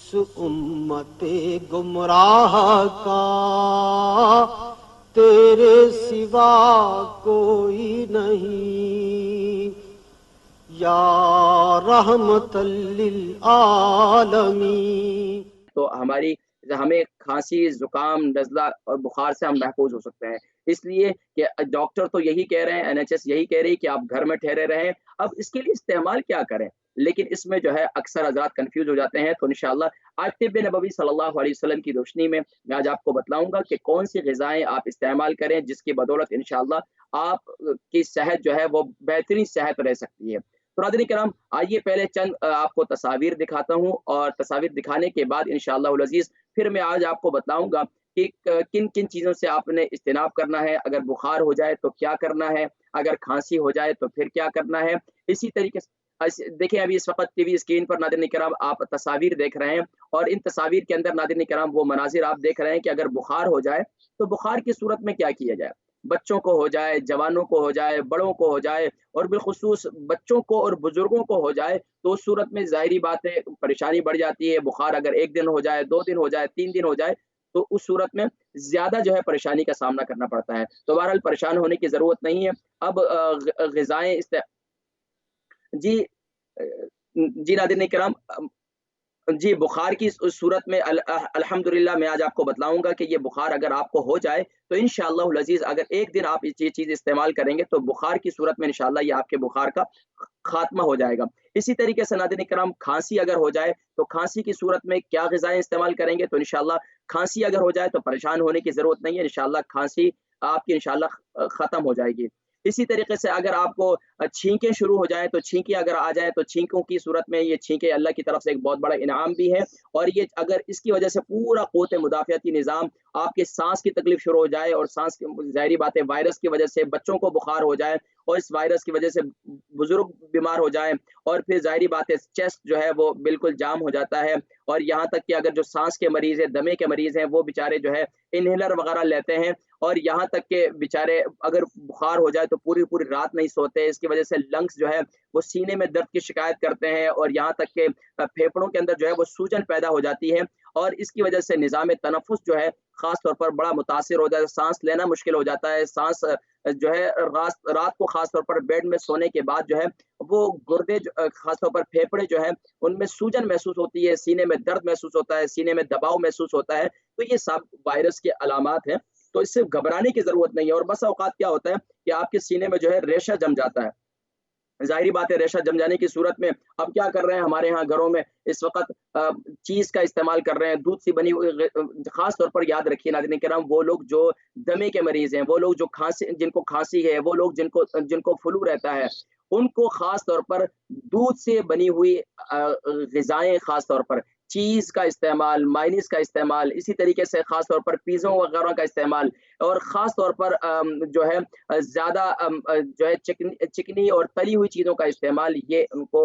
इस उम्मते गुमराह का तेरे सिवा कोई नहीं, या रहमतल लिल आलमीन। तो हमें खांसी, जुकाम, नज़ला और बुखार से हम महफूज हो सकते हैं। इसलिए कि डॉक्टर तो यही कह रहे हैं, एनएचएस यही कह रही है कि आप घर में ठहरे रहें। अब इसके लिए इस्तेमाल क्या करें? लेकिन इसमें जो है अक्सर हज़रात कन्फ्यूज़ हो जाते हैं। तो इंशाअल्लाह आज तिब्ब नबवी सल्लल्लाहु अलैहि वसल्लम की रोशनी में मैं आज आपको बतलाऊँगा कि कौन-सी ग़िज़ाएँ आप इस्तेमाल करें, जिसकी बदौलत इंशाअल्लाह आप की सेहत जो है वो बेहतरीन सेहत रह सकती है। तो नाज़रीन किराम, आइए पहले चंद आपको तस्वीर दिखाता हूँ और तस्वीर दिखाने के बाद इंशाअल्लाहुल अज़ीज़ फिर मैं आज आपको बताऊँगा कि किन-किन चीज़ों से आपने इज्तनाब करना है, अगर बुखार हो जाए तो क्या करना है, अगर खाँसी हो जाए तो फिर क्या करना है। इसी तरीके से देखिए अभी इस वक़्त टीवी स्क्रीन पर नाज़रीन किराम आप तस्वीर देख रहे हैं और इन तस्वीर के अंदर नाज़रीन किराम वो मनाज़िर आप देख रहे हैं कि अगर बुखार हो जाए, तो बुखार की सूरत में क्या किया जाए। बच्चों को हो जाए, जवानों को हो जाए, बड़ों को हो जाए और बिलख़ुसूस बच्चों को और बुज़ुर्गों को हो जाए, तो उस सूरत में ज़ाहिरी बात है परेशानी बढ़ जाती है। बुखार अगर 1 दिन हो जाए, 2 दिन हो जाए, 3 दिन हो जाए, तो उस सूरत में ज़्यादा जो है परेशानी का सामना करना पड़ता है। तो बहरहाल परेशान होने की ज़रूरत नहीं है। अब ग़िज़ाएँ जी जी नाज़रीन किराम, जी, बुखार की उस सूरत में अल्हम्दुलिल्लाह मैं आज आपको बतलाऊँगा कि ये बुखार अगर आपको हो जाए, तो इंशाअल्लाहुल अज़ीज़ अगर एक दिन आप ये चीज़ इस्तेमाल करेंगे, तो बुखार की सूरत में इंशाअल्लाह ये आपके बुखार का ख़ात्मा हो जाएगा। इसी तरीके से नाज़रीन किराम खाँसी अगर हो जाए, तो खाँसी की सूरत में क्या ग़िज़ाएँ इस्तेमाल करेंगे, तो इंशाअल्लाह खाँसी अगर हो जाए, तो परेशान होने की ज़रूरत नहीं है। इंशाअल्लाह खाँसी आपकी इंशाअल्लाह ख़त्म हो जाएगी। इसी तरीके से अगर आपको छींकें शुरू हो जाएँ, तो छींकें अगर आ जाएँ, तो छींकों की सूरत में ये छींकें अल्लाह की तरफ से एक बहुत बड़ा इनाम भी है और ये अगर इसकी वजह से पूरा क़ुव्वत मुदाफ़ियाती निज़ाम आपके साँस की तकलीफ़ शुरू हो जाए और साँस की ज़ाहिरी बात है वायरस की वजह से बच्चों को बुखार हो जाए और इस वायरस की वजह से बुज़ुर्ग बीमार हो जाएँ और फिर ज़ाहिरी बात है चेस्ट जो है वो बिल्कुल जाम हो जाता है और यहाँ तक कि अगर जो साँस के मरीज़ हैं, दमे के मरीज़ हैं, वो बेचारे जो है इन्हेलर वग़ैरह लेते हैं और यहाँ तक के बेचारे अगर बुखार हो जाए तो पूरी-पूरी रात नहीं सोते। इसकी वजह से लंग्स जो है वो सीने में दर्द की शिकायत करते हैं और यहाँ तक के फेफड़ों के अंदर जो है वो सूजन पैदा हो जाती है और इसकी वजह से निज़ाम तनफ़ुस जो है ख़ास तौर पर बड़ा मुतासिर हो जाता है, साँस लेना मुश्किल हो जाता है, साँस जो है रात को ख़ास तौर पर बेड में सोने के बाद जो है वो गुर्दे ख़ास तौर पर फेफड़े जो हैं उनमें सूजन महसूस होती है, सीने में दर्द महसूस होता है, सीने में दबाव महसूस होता है, तो ये सब वायरस के अलामात हैं। तो इससे घबराने की ज़रूरत नहीं है और बसा औक़ात क्या होता है कि आपके सीने में जो है रेशा जम जाता है। ज़ाहिरी बात है रेशा जम जाने की सूरत में अब क्या कर रहे हैं हमारे यहाँ घरों में इस वक़्त चीज़ का इस्तेमाल कर रहे हैं, दूध से बनी हुई ख़ास तौर पर याद रखिए नाज़रीन किराम वो लोग जो दमे के मरीज़ हैं, वो लोग जो जिनको खाँसी है, वो लोग जिनको जिनको फ्लू रहता है, उनको ख़ास तौर पर दूध से बनी हुई ग़िज़ाएँ ख़ास तौर पर चीज़ का इस्तेमाल, मायोनीज़ का इस्तेमाल, इसी तरीके से ख़ास तौर पर पिज़्ज़ों वग़ैरह का इस्तेमाल और ख़ास तौर पर जो है ज़्यादा जो है चिकनी और तली हुई चीज़ों का इस्तेमाल ये उनको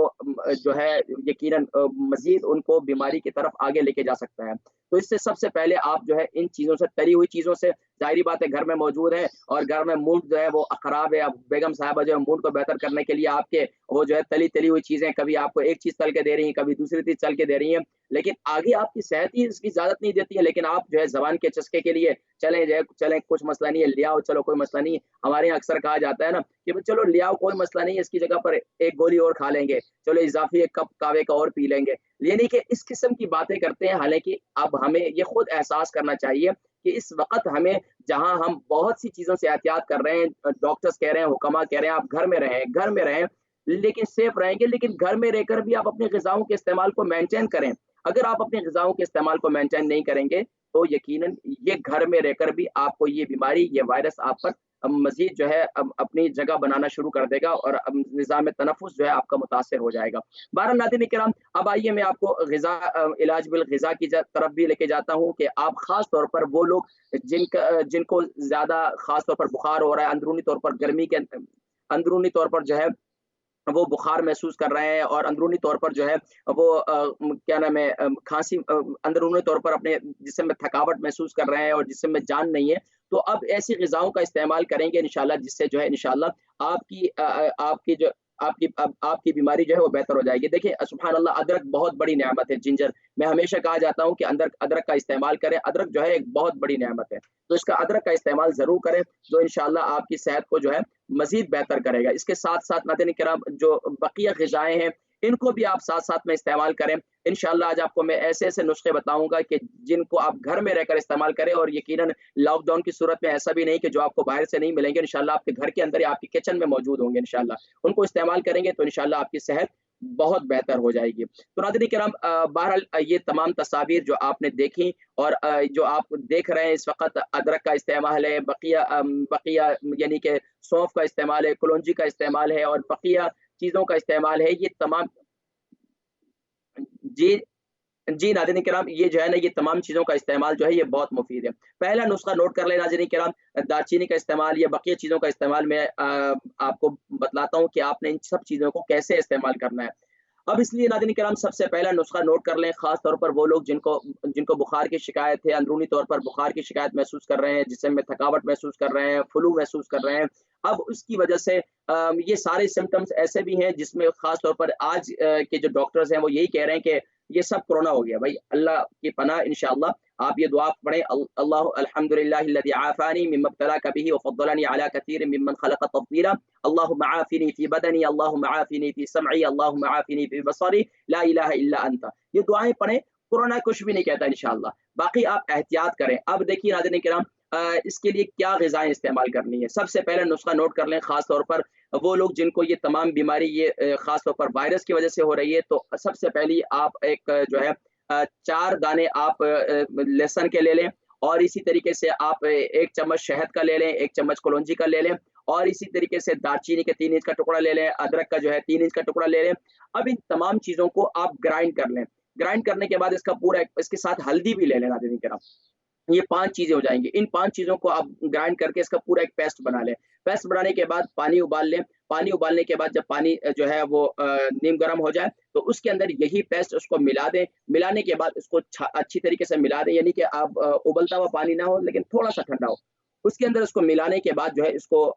जो है यकीनन मज़ीद उनको बीमारी की तरफ आगे लेके जा सकता है। तो इससे सबसे पहले आप जो है इन चीज़ों से तली हुई चीज़ों से ज़ाहिरी बात है घर में मौजूद है और घर में मूड जो है वो ख़राब है, अब बेगम साहिबा जो है मूड को बेहतर करने के लिए आपके वो जो है तली हुई चीज़ें कभी आपको एक चीज़ तल के दे रही हैं, कभी दूसरी चीज़ तल के दे रही हैं, लेकिन आगे आपकी सेहत ही इसकी इजाज़त नहीं देती है, लेकिन आप जो है ज़बान के चस्के के लिए चलें कुछ मसला नहीं है, ले आओ चलो कोई मसला नहीं है। हमारे यहाँ अक्सर कहा जाता है ना कि भाई चलो ले आओ कोई मसला नहीं है, इसकी जगह पर एक गोली और खा लेंगे, चलो इज़ाफ़ी 1 कप कहवे का और पी लेंगे। यानी कि इस किस्म की बातें करते हैं, हालाँकि अब हमें ये खुद एहसास करना चाहिए कि इस वक़्त हमें जहाँ हम बहुत सी चीज़ों से एहतियात कर रहे हैं, डॉक्टर्स कह रहे हैं, हुकमा कह रहे हैं, आप घर में रहें, लेकिन सेफ रहेंगे, लेकिन घर में रहकर भी आप अपनी ग़िज़ाओं के इस्तेमाल को मेंटेन करें। अगर आप अपनी ग़िज़ाओं के इस्तेमाल को मेंटेन नहीं करेंगे, तो यकीनन ये घर में रहकर भी आपको ये बीमारी, ये वायरस आप पर मज़ीद जो है अपनी जगह बनाना शुरू कर देगा और निज़ाम तनफ़ुस जो है आपका मुतासिर हो जाएगा। बहरहाल नाज़रीन किराम, अब आइए मैं आपको इलाज बिल ग़िज़ा की तरफ भी लेके जाता हूँ कि आप ख़ास तौर पर वो लोग जिनको ज़्यादा ख़ास तौर पर बुखार हो रहा है, अंदरूनी तौर पर गर्मी के अंदरूनी तौर पर जो है वो बुखार महसूस कर रहे हैं और अंदरूनी तौर पर जो है वो क्या नाम है खाँसी अंदरूनी तौर पर अपने जिस्म में थकावट महसूस कर रहे हैं और जिस्म में जान नहीं है, तो अब ऐसी ग़िज़ाओं का इस्तेमाल करेंगे इंशाअल्लाह जिससे जो है इंशाअल्लाह आपकी जो आपकी बीमारी जो है वो बेहतर हो जाएगी। देखिए सुभान अल्लाह, अदरक बहुत बड़ी नेमत है, जिंजर। मैं हमेशा कहा जाता हूँ कि अदरक का इस्तेमाल करें, अदरक जो है एक बहुत बड़ी नेमत है। तो इसका अदरक का इस्तेमाल ज़रूर करें, जो इंशाअल्लाह आपकी सेहत को जो है मज़ीद बेहतर करेगा। इसके साथ-साथ नाज़रीन किराम, जो बकिया ग़िज़ाएँ हैं, इनको भी आप साथ-साथ में इस्तेमाल करें। इंशाअल्लाह आज आपको मैं ऐसे-ऐसे नुस्खे बताऊँगा कि जिनको आप घर में रहकर इस्तेमाल करें, और यकीनन लॉकडाउन की सूरत में ऐसा भी नहीं कि जो आपको बाहर से नहीं मिलेंगे, इंशाअल्लाह आपके घर के अंदर या आपके किचन में मौजूद होंगे इंशाअल्लाह। उनको इस्तेमाल करेंगे तो इंशाअल्लाह आपकी सेहत बहुत बेहतर हो जाएगी। तो नाज़रीन किराम, बहरहाल ये तमाम तस्वीर जो आपने देखी, और जो आप देख रहे हैं इस वक़्त, अदरक का इस्तेमाल है, बकिया यानी कि सौंफ का इस्तेमाल है, कलौंजी का इस्तेमाल है, और बकिया चीज़ों का इस्तेमाल है, ये तमाम। जी, जी नाज़रीन किराम, ये जो है ना, ये तमाम चीज़ों का इस्तेमाल जो है ये बहुत मुफ़ीद है। पहला नुस्ख़ा नोट कर लें नाज़रीन किराम, दालचीनी का इस्तेमाल या बकिया चीज़ों का इस्तेमाल, मैं आपको बतलाता हूँ कि आपने इन सब चीज़ों को कैसे इस्तेमाल करना है। अब इसलिए नाज़रीन किराम, सबसे पहला नुस्ख़ा नोट कर लें, ख़ास तौर पर वो लोग जिनको जिनको बुखार की शिकायत है, अंदरूनी तौर पर बुखार की शिकायत महसूस कर रहे हैं, जिस्म में थकावट महसूस कर रहे हैं, फ्लू महसूस कर रहे हैं। अब उसकी वजह से ये सारे सिम्पटम्स ऐसे भी हैं जिसमें ख़ास तौर पर आज के जो डॉक्टर्स हैं वो यही कह रहे हैं कि ये सब कोरोना हो गया। भाई अल्लाह की पनाह इंशाअल्लाह आप ये दुआ पढ़ें, अल्लाहु अल्हम्दुलिल्लाहिल्लज़ी आफ़ानी मिम्मा इब्तलाका बिही व फ़द्दलनी अला कसीरिन मिम्मन ख़लक़ तफ़दीला। अल्लाहुम्मा आफ़िनी फ़ी बदनी, अल्लाहुम्मा आफ़िनी फ़ी समई, अल्लाहुम्मा आफ़िनी फ़ी बसरी, ला इलाहा इल्ला अंता। ये दुआएँ पढ़ें, कोरोना कुछ भी नहीं कहता इंशाअल्लाह। बाकी आप एहतियात करें। अब देखिए नाज़रीन किराम, इसके लिए क्या ग़िज़ाएँ इस्तेमाल करनी है। सबसे पहला नुस्ख़ा नोट कर लें, ख़ास तौर पर वो लोग जिनको ये तमाम बीमारी, ये ख़ास तौर पर वायरस की वजह से हो रही है, तो सबसे पहली आप एक जो है 4 दाने आप लहसुन के ले लें, और इसी तरीके से आप 1 चम्मच शहद का ले लें, 1 चम्मच कलौंजी का ले लें, और इसी तरीके से दालचीनी के 3 इंच का टुकड़ा ले लें, अदरक का जो है 3 इंच का टुकड़ा ले लें। अब इन तमाम चीज़ों को आप ग्राइंड कर लें। ग्राइंड करने के बाद इसका पूरा इसके साथ हल्दी भी ले लें नाज़रीन किराम। ये 5 चीज़ें हो जाएँगी। इन 5 चीज़ों को आप ग्राइंड करके इसका पूरा एक पेस्ट बना लें। पेस्ट बनाने के बाद पानी उबाल लें। पानी उबालने के बाद जब पानी जो है वो नीम गर्म हो जाए, तो उसके अंदर यही पेस्ट उसको मिला दें। मिलाने के बाद उसको अच्छी तरीके से मिला दें, यानी कि आप उबलता हुआ पानी ना हो, लेकिन थोड़ा-सा ठंडा हो। उसके अंदर उसको मिलाने के बाद जो है इसको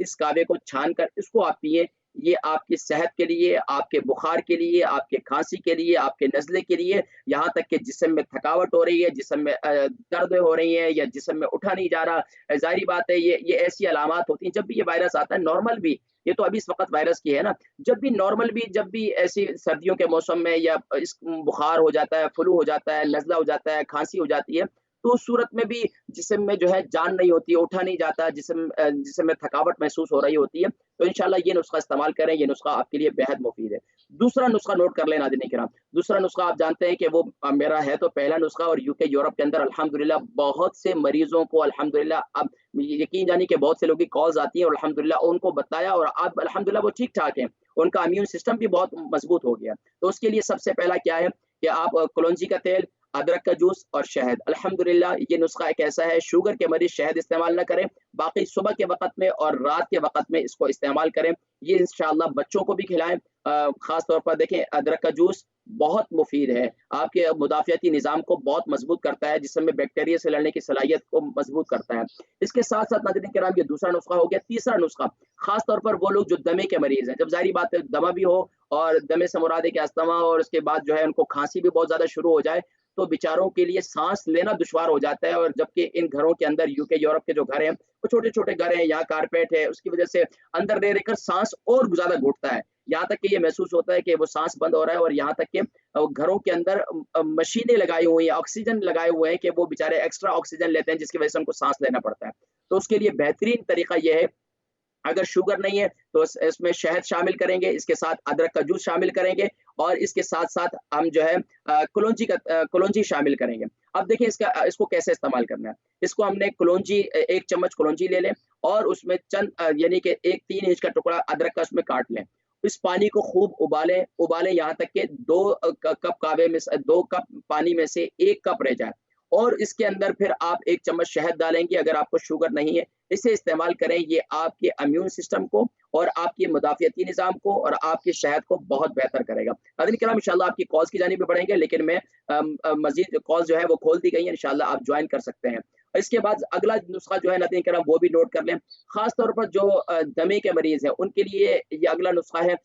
इस काढ़े को छान कर इसको आप पिएँ। ये आपकी सेहत के लिए, आपके बुखार के लिए, आपके खाँसी के लिए, आपके नज़ले के लिए, यहाँ तक कि जिस्म में थकावट हो रही है, जिस्म में दर्द हो रही है, या जिस्म में उठा नहीं जा रहा, ज़ाहिर-सी बात है ये ऐसी अलामात होती हैं जब भी ये वायरस आता है, नॉर्मल भी, ये तो अभी इस वक़्त वायरस की है ना, जब भी ऐसी सर्दियों के मौसम में या इस बुखार हो जाता है, फ्लू हो जाता है, नज़ला हो जाता है, खाँसी हो जाती है, तो उस सूरत में भी जिस्म में जो है जान नहीं होती है, उठा नहीं जाता, जिस्म में थकावट महसूस हो रही होती है, तो इंशाअल्लाह ये नुस्ख़ा इस्तेमाल करें, ये नुस्ख़ा आपके लिए बेहद मुफ़ीद है। दूसरा नुस्ख़ा नोट कर लें नाज़रीन किराम। दूसरा नुस्ख़ा आप जानते हैं कि वो मेरा है तो पहला नुस्ख़ा, और यूके यूरोप के अंदर अल्हम्दुलिल्लाह बहुत से मरीज़ों को अल्हम्दुलिल्लाह अब यकीन जानिए कि बहुत से लोगों की कॉल्स आती हैं, और अल्हम्दुलिल्लाह उनको बताया, और अब अल्हम्दुलिल्लाह वो ठीक-ठाक हैं। उनका इम्यून सिस्टम भी बहुत मज़बूत हो गया। तो उसके लिए सबसे पहला क्या है कि आप कलौंजी का तेल, अदरक का जूस और शहद, अल्हम्दुलिल्लाह ये नुस्ख़ा एक ऐसा है, शुगर के मरीज़ शहद इस्तेमाल ना करें, बाकी सुबह के वक़्त में और रात के वक़्त में इसको इस्तेमाल करें। ये इंशाअल्लाह बच्चों को भी खिलाएँ। ख़ास तौर पर देखें, अदरक का जूस बहुत मुफ़ीद है, आपके मुदाफ़ियाती निज़ाम को बहुत मज़बूत करता है, जिस्म में बैक्टीरिया से लड़ने की सलाहियत को मज़बूत करता है। इसके साथ-साथ नाज़रीन किराम, ये दूसरा नुस्ख़ा हो गया। तीसरा नुस्ख़ा, ख़ास तौर पर वो लोग जो दमे के मरीज़ हैं, जब ज़ाहिर बात है दमा भी हो, और दमे से मुराद है कि अस्थमा, और उसके बाद जो है उनको खाँसी भी बहुत ज़्यादा शुरू हो जाए, तो बेचारों के लिए साँस लेना दुश्वार हो जाता है, और जबकि इन घरों के अंदर, यूके यूरोप के जो घर हैं, वो छोटे-छोटे घर हैं, यहाँ कारपेट है, उसकी वजह से अंदर रह रहकर साँस और ज़्यादा घुटता है। यहाँ तक कि ये महसूस होता है कि वो साँस बंद हो रहा है, और यहाँ तक कि घरों के अंदर मशीनें लगाई हुई हैं, ऑक्सीजन लगाए हुए हैं कि वो बेचारे एक्स्ट्रा ऑक्सीजन लेते हैं, जिसकी वजह से उनको साँस लेना पड़ता है। तो उसके लिए बेहतरीन तरीका ये है, अगर शुगर नहीं है तो इसमें शहद शामिल करेंगे, इसके साथ अदरक का जूस शामिल करेंगे, और इसके साथ-साथ हम जो है कलौंजी शामिल करेंगे। अब देखिए इसको कैसे इस्तेमाल करना है। इसको हमने 1 चम्मच कलौंजी ले लें, और उसमें चंद यानी कि 1 3 इंच का टुकड़ा अदरक का उसमें काट लें। इस पानी को खूब उबालें, यहाँ तक कि 2 कप कहवे में से 2 कप पानी में से 1 कप रह जाए, और इसके अंदर फिर आप 1 चम्मच शहद डालेंगे, अगर आपको शुगर नहीं है। इसे इस्तेमाल करें, ये आपके इम्यून सिस्टम को, और आपके मुदाफ़ियती निज़ाम को, और आपकी सेहत को बहुत बेहतर करेगा। नाज़रीन किराम, इंशाअल्लाह आपकी कॉल्स की जानिब भी बढ़ेंगे, लेकिन मैं मज़ीद कॉल्स जो है वो खोल दी गई हैं, इंशाअल्लाह आप जॉइन कर सकते हैं। इसके बाद अगला नुस्खा जो है नाज़रीन किराम वो भी नोट कर लें। ख़ास तौर पर जो दमे के मरीज़ हैं उनके लिए ये अगला नुस्खा है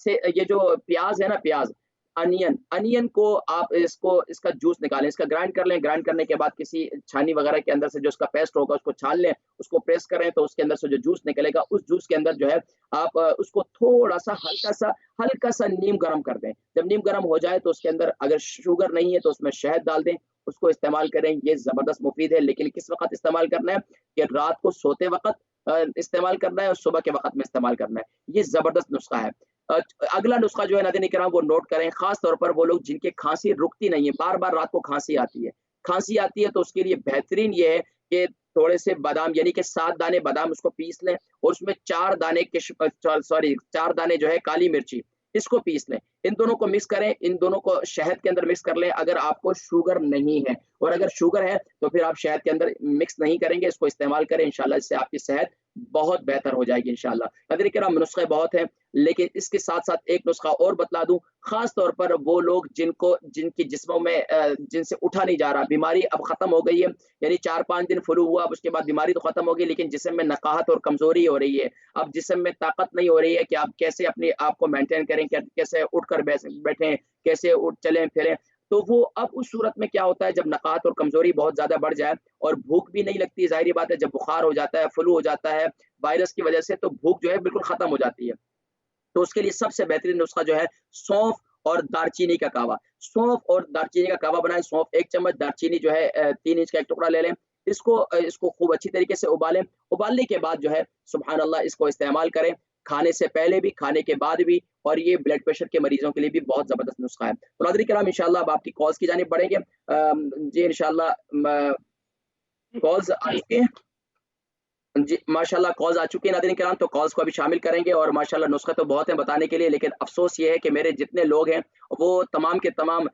से ये जो प्याज़ है ना प्याज़, अनियन को आप इसको इसका जूस निकालें, इसका ग्राइंड कर लें, ग्राइंड करने के बाद किसी छाननी वग़ैरह के अंदर से जो इसका पेस्ट होगा उसको छान लें, उसको प्रेस करें तो उसके अंदर से जो जूस निकलेगा, उस जूस के अंदर जो है आप उसको थोड़ा-सा हल्का-सा नीम गरम कर दें। जब नीम गरम हो जाए तो उसके अंदर अगर शुगर नहीं है तो उसमें शहद डाल दें, उसको इस्तेमाल करें, ये ज़बरदस्त मुफ़ीद है। लेकिन किस वक़्त इस्तेमाल करना है कि रात को सोते वक़्त इस्तेमाल करना है और सुबह के वक़्त में इस्तेमाल करना है। ये ज़बरदस्त नुस्खा है। अ, अगला नुस्खा जो है नाज़रीन किराम वो नोट करें, ख़ास तौर पर वो लोग जिनकी खाँसी रुकती नहीं है, बार-बार रात को खाँसी आती है। खाँसी आती है तो उसके लिए बेहतरीन ये है कि थोड़े से बादाम यानी कि 7 दाने बादाम उसको पीस लें और उसमें 4 दाने 4 दाने जो है काली मिर्ची, इसको पीस लें। इन दोनों को मिक्स करें, इन दोनों को शहद के अंदर मिक्स कर लें अगर आपको शुगर नहीं है और अगर शुगर है तो फिर आप शहद के अंदर मिक्स नहीं करेंगे, इसको इस्तेमाल करें इंशाअल्लाह इससे आपकी सेहत बहुत बेहतर हो जाएगी इंशाअल्लाह। नाज़रीन किराम नुस्खे बहुत हैं, लेकिन इसके साथ-साथ एक नुस्खा और बतला दूँ, ख़ास तौर पर वो लोग जिनकी जिस्मों में जिनसे उठा नहीं जा रहा, बीमारी अब ख़त्म हो गई है, यानी 4-5 दिन फ्लू हुआ, अब उसके बाद बीमारी तो ख़त्म हो गई, लेकिन जिस्म में नक़ाहत और कमज़ोरी हो रही है। अब जिस्म में ताकत नहीं हो रही है कि आप कैसे अपने आप को मेंटेन करें, कैसे उठकर बैठें, कैसे उठ चलें-फिरें। तो वो अब उस सूरत में क्या होता है जब नक़ाहत और कमज़ोरी बहुत ज़्यादा बढ़ जाए और भूख भी नहीं लगती, ज़ाहिर-सी बात है जब बुखार हो जाता है, फ्लू हो जाता है, वायरस की वज़ह से तो भूख जो है बिल्कुल ख़त्म हो जाती है। तो उसके लिए सबसे बेहतरीन नुस्खा जो है सौंफ और दालचीनी का कावा। सौंफ और दालचीनी का कावा बनाएँ, सौंफ 1 चम्मच, दालचीनी जो है 3 इंच का 1 टुकड़ा ले लें। इसको खूब अच्छी तरीके से उबालें। उबालने के बाद जो है सुबहान अल्लाह इसको इस्तेमाल करें, खाने से पहले भी, खाने के बाद भी और ये ब्लड प्रेशर के मरीज़ों के लिए भी बहुत ज़बरदस्त नुस्खा है। तो नाज़रीन किराम इंशाअल्लाह अब आपकी कॉल्स की जानिब बढ़ेंगे। जी इंशाअल्लाह म कॉल्स आ चुकी हैं। जी, माशाल्लाह कॉल्स आ चुकी है नाज़रीन किराम, तो कॉल्स को अभी शामिल करेंगे और माशाल्लाह नुस्खे तो बहुत हैं बताने के लिए, लेकिन अफ़सोस ये है कि मेरे जितने लोग हैं, वो तमाम के तमाम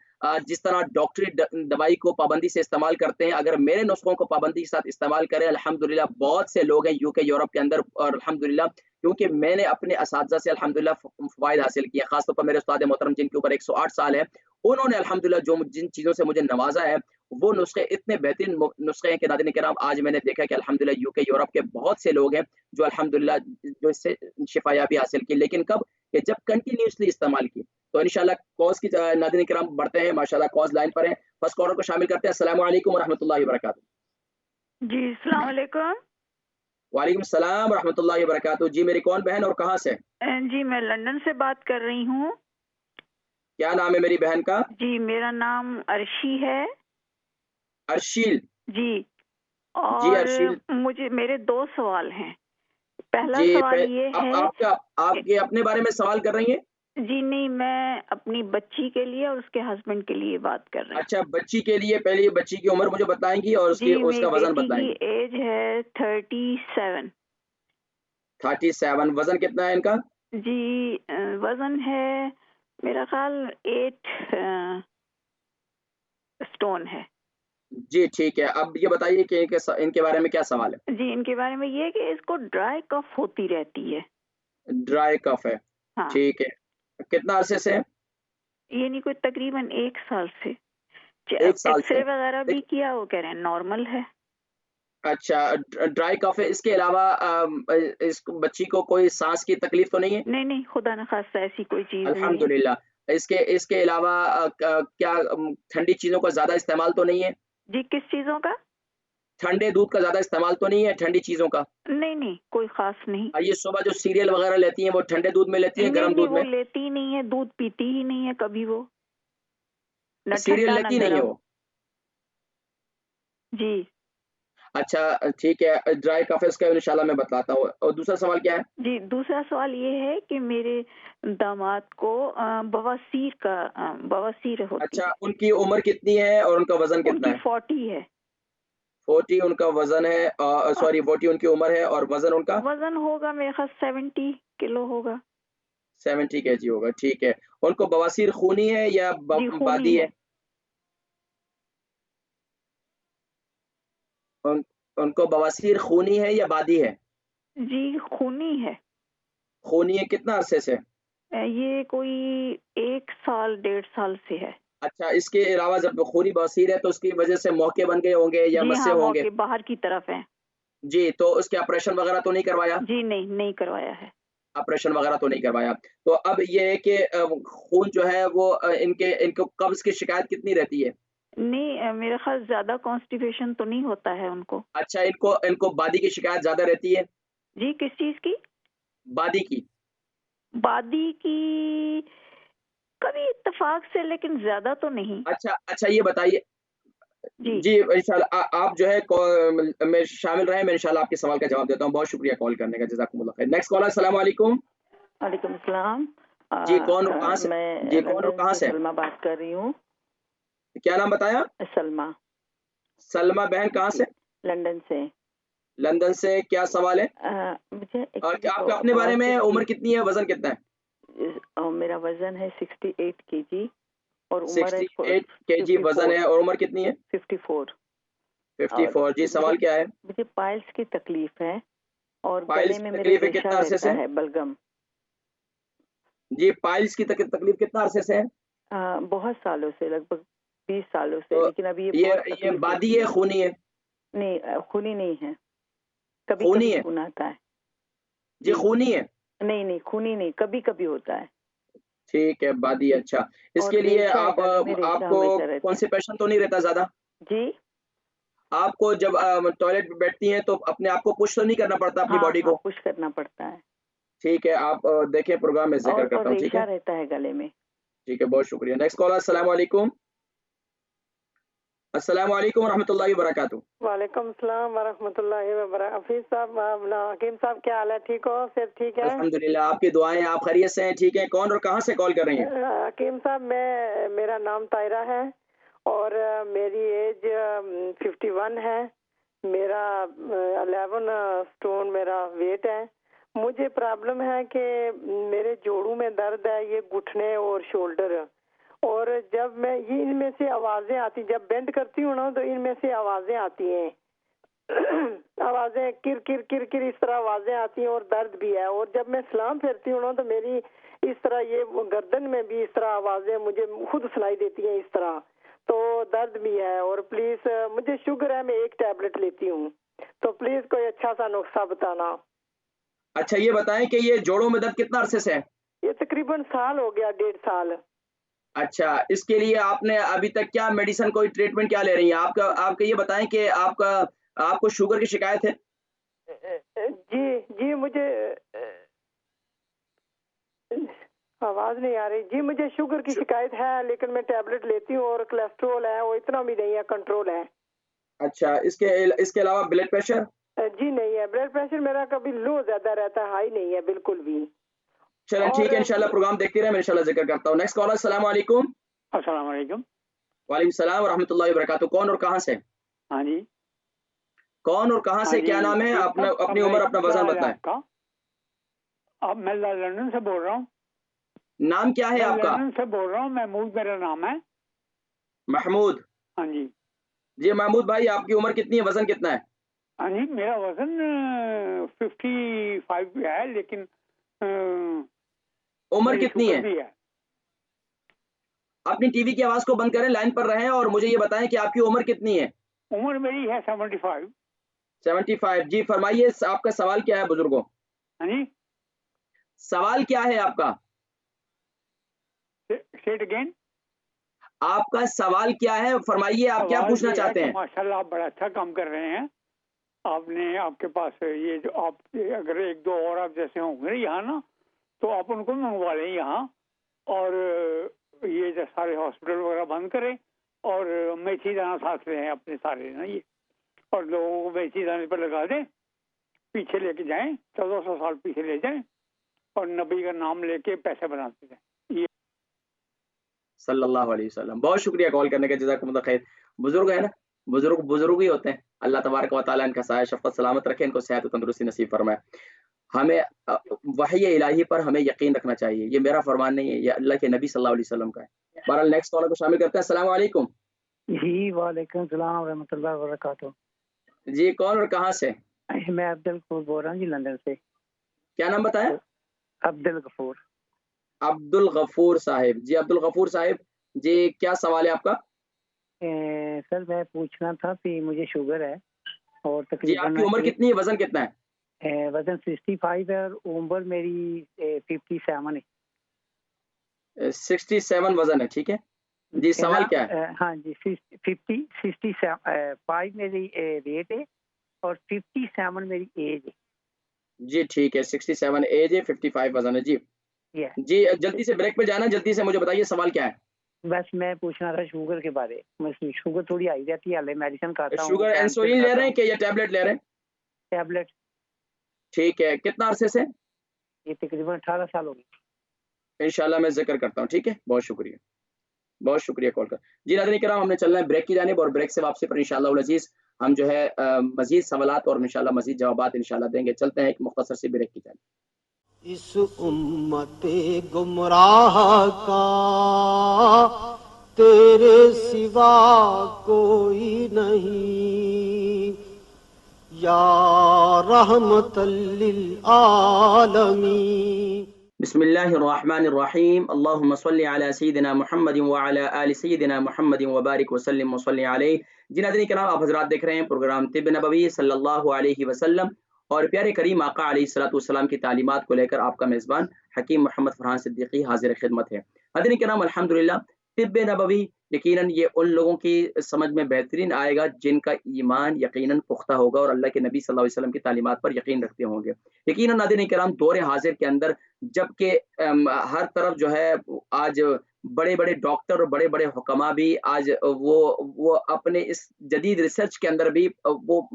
जिस तरह डॉक्टरी दवाई को पाबंदी से इस्तेमाल करते हैं, अगर मेरे नुस्ख़ों को पाबंदी के साथ इस्तेमाल करें, अल्हम्दुलिल्लाह बहुत से लोग हैं यूके, यूरोप के अंदर और अल्हम्दुलिल्लाह क्योंकि मैंने अपने असातिज़ा से अल्हम्दुलिल्लाह फ़वाइद हासिल किए हैं, ख़ास तौर पर मेरे उस्ताद मोहतरम जिनके ऊपर 108 साल है, उन्होंने अल्हम्दुलिल्लाह जिन चीज़ों से मुझे नवाज़ा है, वो नुस्खे इतने बेहतरीन नुस्खे हैं कि नाज़रीन किराम आज मैंने देखा कि अल्हम्दुलिल्लाह यूके, यूरोप के बहुत से लोग हैं, जो अल्हम्दुलिल्लाह जो इससे शिफ़ायाबी हासिल की। लेकिन कब? कि जब कंटिन्यूअसली इस्तेमाल की। तो इंशाअल्लाह कॉल्स की नाज़रीन किराम बढ़ते हैं, माशाअल्लाह कॉल्स लाइन पर हैं। फर्स्ट कॉलर को शामिल करते हैं। अस्सलामु अलैकुम व रहमतुल्लाहि व बरकातहू। जी, अस्सलाम वालेकुम। वालेकुम सलाम व रहमतुल्लाहि व बरकातहू। जी, मेरी कौन बहन और कहाँ से? जी, मैं लंदन से बात कर रही हूँ। क्या नाम है मेरी बहन का? जी, मेरा नाम अर्शी है। अर्शील। जी, जी, और अर्शील। मुझे मेरे 2 सवाल हैं। पहला जी, सवाल ये आप है आपका कि आपके अपने बारे में सवाल कर रही हैं? जी नहीं, मैं अपनी बच्ची के लिए और उसके हस्बैंड के लिए बात कर रही अच्छा, बच्ची के लिए पहले ये बच्ची की उम्र मुझे बताएँगी और हूँ। उसकी जी, मेरी उसका वज़न बेटी की बताएँगी। एज है 37। 37 वज़न कितना है इनका? जी, वज़न है मेरा ख़्याल 8 स्टोन है। जी, ठीक है। अब ये बताइए कि इनके बारे में क्या सवाल है? जी, इनके बारे में ये है कि इसको ड्राई कफ़ होती रहती है। ड्राई कफ़ है, हाँ। ठीक है। कितना अरसे से है? ये नहीं, कोई तकरीबन 1 साल से। 1 साल से एक्स-रे है। वगैरह भी देख किया, वो कह रहे हैं नॉर्मल है। अच्छा ड्राई कफ़ है, इसके अलावा इस बच्ची को कोई साँस की तकलीफ़ तो नहीं है? नहीं, नहीं, खुदा न ख़ास्ता ऐसी कोई चीज़ नहीं है। अल्हम्दुलिल्लाह। इसके इसके अलावा क्या ठंडी चीज़ों का ज़्यादा इस्तेमाल तो नहीं है? जी, किस चीज़ों का? ठंडे दूध का ज़्यादा इस्तेमाल तो नहीं है, ठंडी चीज़ों का? नहीं, नहीं, कोई ख़ास नहीं। ये सुबह जो सीरियल वग़ैरह लेती हैं, वो ठंडे दूध में लेती हैं, नहीं, गरम नहीं, दूध वो में? लेती ही नहीं है, दूध पीती ही नहीं है कभी वो, न सीरियल ठंडा न लेती नहीं है गरम। वो? जी। अच्छा ठीक है ड्राई कफ़ है इसका इंशाल्लाह मैं बतलाता हूँ और दूसरा सवाल क्या है? जी, दूसरा सवाल ये है कि मेरे दामाद को बवासीर होती अच्छा है। उनकी उम्र कितनी है और उनका वज़न कितना उनकी है? 40 है। 40 उनका वज़न है अ, सॉरी 40 उनकी उम्र है और वज़न उनका? वज़न होगा मेरे ख़्याल 70 किलो होगा। 70 केजी होगा, ठीक है। उनको बवासीर खूनी है या जी, खूनी बादी है। है? उन उनको बवासीर खूनी है या बादी है? जी, खूनी है। खूनी है कितना अरसे से? ये कोई 1 साल, 1.5 साल से है। अच्छा, इसके अलावा जब खूनी बवासीर है तो उसकी वजह से मौके बन गए होंगे या जी मस्से हाँ, होंगे? मौके बाहर की तरफ है। जी, तो उसके ऑपरेशन वगैरह तो नहीं करवाया? जी नहीं, नहीं करवाया है। ऑपरेशन वगैरह तो नहीं करवाया। तो अब ये है कि खून जो है वो इनको कब्ज़ की शिकायत कितनी रहती है? नहीं मेरे ख़्याल ज़्यादा कॉन्स्टिपेशन तो नहीं होता है उनको। अच्छा, इनको इनको बादी की शिकायत ज़्यादा रहती है? जी, किस चीज़ की? बादी की? वादी की कभी इत्तेफ़ाक से, लेकिन ज़्यादा तो नहीं। अच्छा, अच्छा ये बताइए जी। जी, इंशाल्लाह आप जो है में शामिल रहें, मैं इंशाल्लाह आपके सवाल का जवाब देता हूँ। बहुत शुक्रिया कॉल करने का, जज़ाकुमुल्लाह खैर। नेक्स्ट कॉलर अस्सलाम वालेकुम। वालेकुम सलाम। जी, कौन और कहाँ से? जी, मैं कौन और लंदन कहाँ से से? सलमा बात कर रही हूँ। क्या नाम बताया? सलमा। सलमा बहन कहाँ जी, से? लंदन से। लंदन से, क्या सवाल है? मुझे क्या एक्चुअली आपका अपने बहुत बारे में सी उम्र कितनी है, वज़न कितना है? मेरा वज़न है 68 केजी और उम्र है 68 केजी वज़न 54। है और उम्र कितनी है? 54। और 54 जी, मुझे सवाल क्या है? मुझे पाइल्स की तकलीफ है और पाइल्स गले की में मेरे तकलीफ है रेशा कितना अरसे रहता से? है, बलगम। जी, पाइल्स की तकलीफ कितना अरसे से है? बहुत सालों से, लगभग 20 सालों से, तो लेकिन अभी ये ये बहुत ये तकलीफ बादी देती है, है। खूनी है? नहीं खूनी नहीं है। कभी खूनी कभी है? खून आता है। जी, जी। खूनी है? नहीं नहीं, खूनी नहीं, कभी कभी होता है। ठीक है, बादी जी। अच्छा। और इसके लिए रेशा है, आप गले में रेशा आपको हमेशा रहता है। कॉन्स्टिपेशन तो नहीं रहता ज़्यादा? जी। आपको जब टॉयलेट में बैठती हैं तो अपने आप को पुश तो नहीं करना पड़ता अपनी हाँ बॉडी हाँ, को? पुश करना पड़ता है। ठीक है, आप देखें प्रोग्राम में ज़िक्र और करता हूँ, ठीक रेशा है? रहता है गले में। ठीक है, बहुत शुक्रिया। नेक्स्ट कॉलर अस्सलाम वालेकुम। अस्सलाम वालेकुम व रहमतुल्लाहि व बरकातहू। वालेकुम सलाम वरहमतुल्लाहि वबरकातुहू। हफीज साहब, हकीम साहब, क्या हाल है? ठीक हो? सेहत ठीक है? अल्हम्दुलिल्लाह, आपकी दुआएँ, आप खैरियत से हैं, ठीक हैं? कौन और कहाँ से कॉल कर रही हैं? हकीम साहब, मेरा नाम तायरा है और मेरी एज 51 है। मेरा 11 स्टोन मेरा वेट है। मुझे प्रॉब्लम है कि मेरे जोड़ों में दर्द है, ये घुटने और शोल्डर। और जब मैं ये इनमें से आवाजें आती, जब बेंड करती हूँ ना, तो इनमें से आवाजें आती हैं। आवाजें किर किर किर किर इस तरह आवाजें आती हैं और दर्द भी है। और जब मैं सलाम फेरती हूँ ना, तो मेरी इस तरह ये गर्दन में भी इस तरह आवाजें मुझे खुद सुनाई देती हैं इस तरह। तो दर्द भी है। और प्लीज, मुझे शुगर है, मैं एक टैबलेट लेती हूँ, तो प्लीज कोई अच्छा सा नुस्खा बताना। अच्छा ये बताएँ कि ये जोड़ों में दर्द कितना अरसे से है? ये तकरीबन साल हो गया, 1.5 साल। अच्छा, इसके लिए आपने अभी तक क्या मेडिसिन कोई ट्रीटमेंट क्या ले रही हैं? आपका ये बताएँ कि आपको शुगर की शिकायत है? जी जी, मुझे आवाज नहीं आ रही। जी, मुझे शुगर की शु शिकायत है, लेकिन मैं टैबलेट लेती हूँ और कोलेस्ट्रॉल है, वो इतना भी नहीं है, कंट्रोल है। अच्छा, इसके अलावा ब्लड प्रेशर? जी नहीं है। ब्लड प्रेशर मेरा कभी लो ज्यादा रहता है, हाई नहीं है बिल्कुल भी। चलें ठीक और है, इंशाल्लाह प्रोग्राम देखते रहें, मैं इंशाल्लाह ज़िक्र करता हूँ। नेक्स्ट कॉलर अस्सलाम वालेकुम। अस्सलाम वालेकुम। वालेकुम सलाम व रहमतुल्लाहि व बरकातहू। कौन और कहाँ से? हाँ जी। कौन और कहाँ हाँ से, जी, क्या नाम है? हकीम अपना साहब, अपनी अस्सलाम उम्र, वालेकुम, अपना क्या वज़न हाल है बताएँ। आपका? अब मैं लंदन से बोल रहा हूँ। नाम क्या है मैं आपका? लंदन से बोल रहा हूँ, महमूद मेरा नाम है। महमूद। हाँ जी। जी महमूद भाई, आपकी उम्र कितनी है, वज़न कितना है? हाँ जी, मेरा वजन 55 है, लेकिन अ, उम्र मेरी कितनी शुगर है? भी है। अपनी टीवी की आवाज़ को बंद करें, लाइन पर रहें और मुझे ये बताएँ कि आपकी उम्र कितनी है? उम्र मेरी है 75। 75 जी, फरमाइए आपका सवाल क्या है बुजुर्गों? हाँ जी। सवाल क्या है आपका? से इट अगेन। आपका सवाल क्या है? फरमाइए आप क्या सवाल पूछना ये है चाहते कि हैं? माशाल्लाह आप बड़ा अच्छा काम कर रहे हैं। आपने, आपके पास ये जो आप, अगर एक दो और आप जैसे होंगे यहाँ ना, तो आप उनको मंगवा लें यहाँ। और ये जो सारे हॉस्पिटल वगैरह बंद करें और मेथी दाना साथ लें अपने सारे ना ये, और लोगों को मेथी दाने पर लगा दें, पीछे लेके जाएं, 1400 साल पीछे ले जाएं और नबी का नाम लेके पैसे बनाते जाएं। ये सल्लल्लाहु अलैहि वसल्लम। बहुत शुक्रिया कॉल करने का, जज़ाकुमुल्लाह खैर। बुजुर्ग है ना, बुजुर्ग बुजुर्ग ही होते हैं। अल्लाह तबारक व तआला इनका साया शफ़क़त सलामत रखे, इनको सेहत और तंदुरुस्ती नसीब फरमाए। हमें वही इलाही पर हमें यकीन रखना चाहिए। ये मेरा फरमान नहीं है, ये अल्लाह के नबी सल्लल्लाहु अलैहि वसल्लम का है। बहरहाल नेक्स्ट कॉलर को शामिल करते हैं। अस्सलाम वालेकुम। जी, वालेकुम सलाम रहमतुल्लाह व बरकातहू। जी, कौन और कहाँ से? मैं अब्दुल गफूर बोल रहा हूँ जी, लंदन से। क्या नाम बताया? अब्दुल गफूर। अब्दुल गफूर साहिब। जी अब्दुल गफूर साहिब, जी, क्या सवाल है आपका? सर मैं पूछना था कि मुझे शुगर है और जी, तकरीबन आपकी उम्र कितनी है, वजन कितना है? वजन 65 है और उम्र मेरी 57 है। 67 वजन है, ठीक है। जी, सवाल क्या है? हाँ जी, 65 मेरी वेट है और 57 मेरी एज है। जी, ठीक है, 67 एज है, 55 वजन है। जी। ये जी, जल्दी से ब्रेक पे जाना है, जल्दी से मुझे बताइए सवाल क्या है? बस मैं पूछना था शुगर के बारे में। शुगर थोड़ी आई रहती है, हाले मेडिसिन खाता हूँ, शुगर टाइम से इंसुलिन ले खाता रहे हैं हूँ, कि या टैबलेट ले रहे हैं? टैबलेट। ठीक है, कितना अरसे से? ये तकरीबन 18 साल हो गए। इंशाल्लाह मैं ज़िक्र करता हूँ, ठीक है? बहुत शुक्रिया। बहुत शुक्रिया कॉल का। जी नाज़रीन किराम, हमने चलना है ब्रेक की जानिब और ब्रेक से वापसी पर इंशाअल्लाह अज़ीज़ हम जो है मज़ीद सवालात और इंशाअल्लाह मज़ीद जवाबात इंशाअल्लाह देंगे। चलते हैं एक मुख्तसर सी ब्रेक की जानिब। इस उम्मते गुमराह का तेरे सिवा कोई नहीं, या रहमतल लिल आलमीन। बिस्मिल्लाहिर्रहमानिर्रहीम। अल्लाहुम्मा सल्लि अला सय्यिदिना मुहम्मदिन व अला आलि सय्यिदिना मुहम्मदिन व बारिक व सल्लिम व सल्लि अलैहि। जी नाज़रीन किराम, आप हज़रात देख रहे हैं प्रोग्राम तिब नबवी सल्लल्लाहु अलैहि वसल्लम और प्यारे करीम आका अलैहिस्सलातु वस्सलाम की तालीमात को लेकर आपका मेज़बान हकीम मोहम्मद फरहान सिद्दीकी हाज़िर खिदमत है। नाज़रीन किराम, अल्हम्दुलिल्लाह तिब नबवी यकीनन ये उन लोगों की समझ में बेहतरीन आएगा जिनका ईमान यकीनन पुख्ता होगा और अल्लाह के नबी सल्लल्लाहु अलैहि वसल्लम की तालीमात पर यकीन रखते होंगे। यकीनन नाज़रीन किराम, दौर हाज़िर के अंदर जबकि हर तरफ जो है आज बड़े-बड़े डॉक्टर और बड़े-बड़े हुक्मा भी आज वो अपने इस जदीद रिसर्च के अंदर भी वो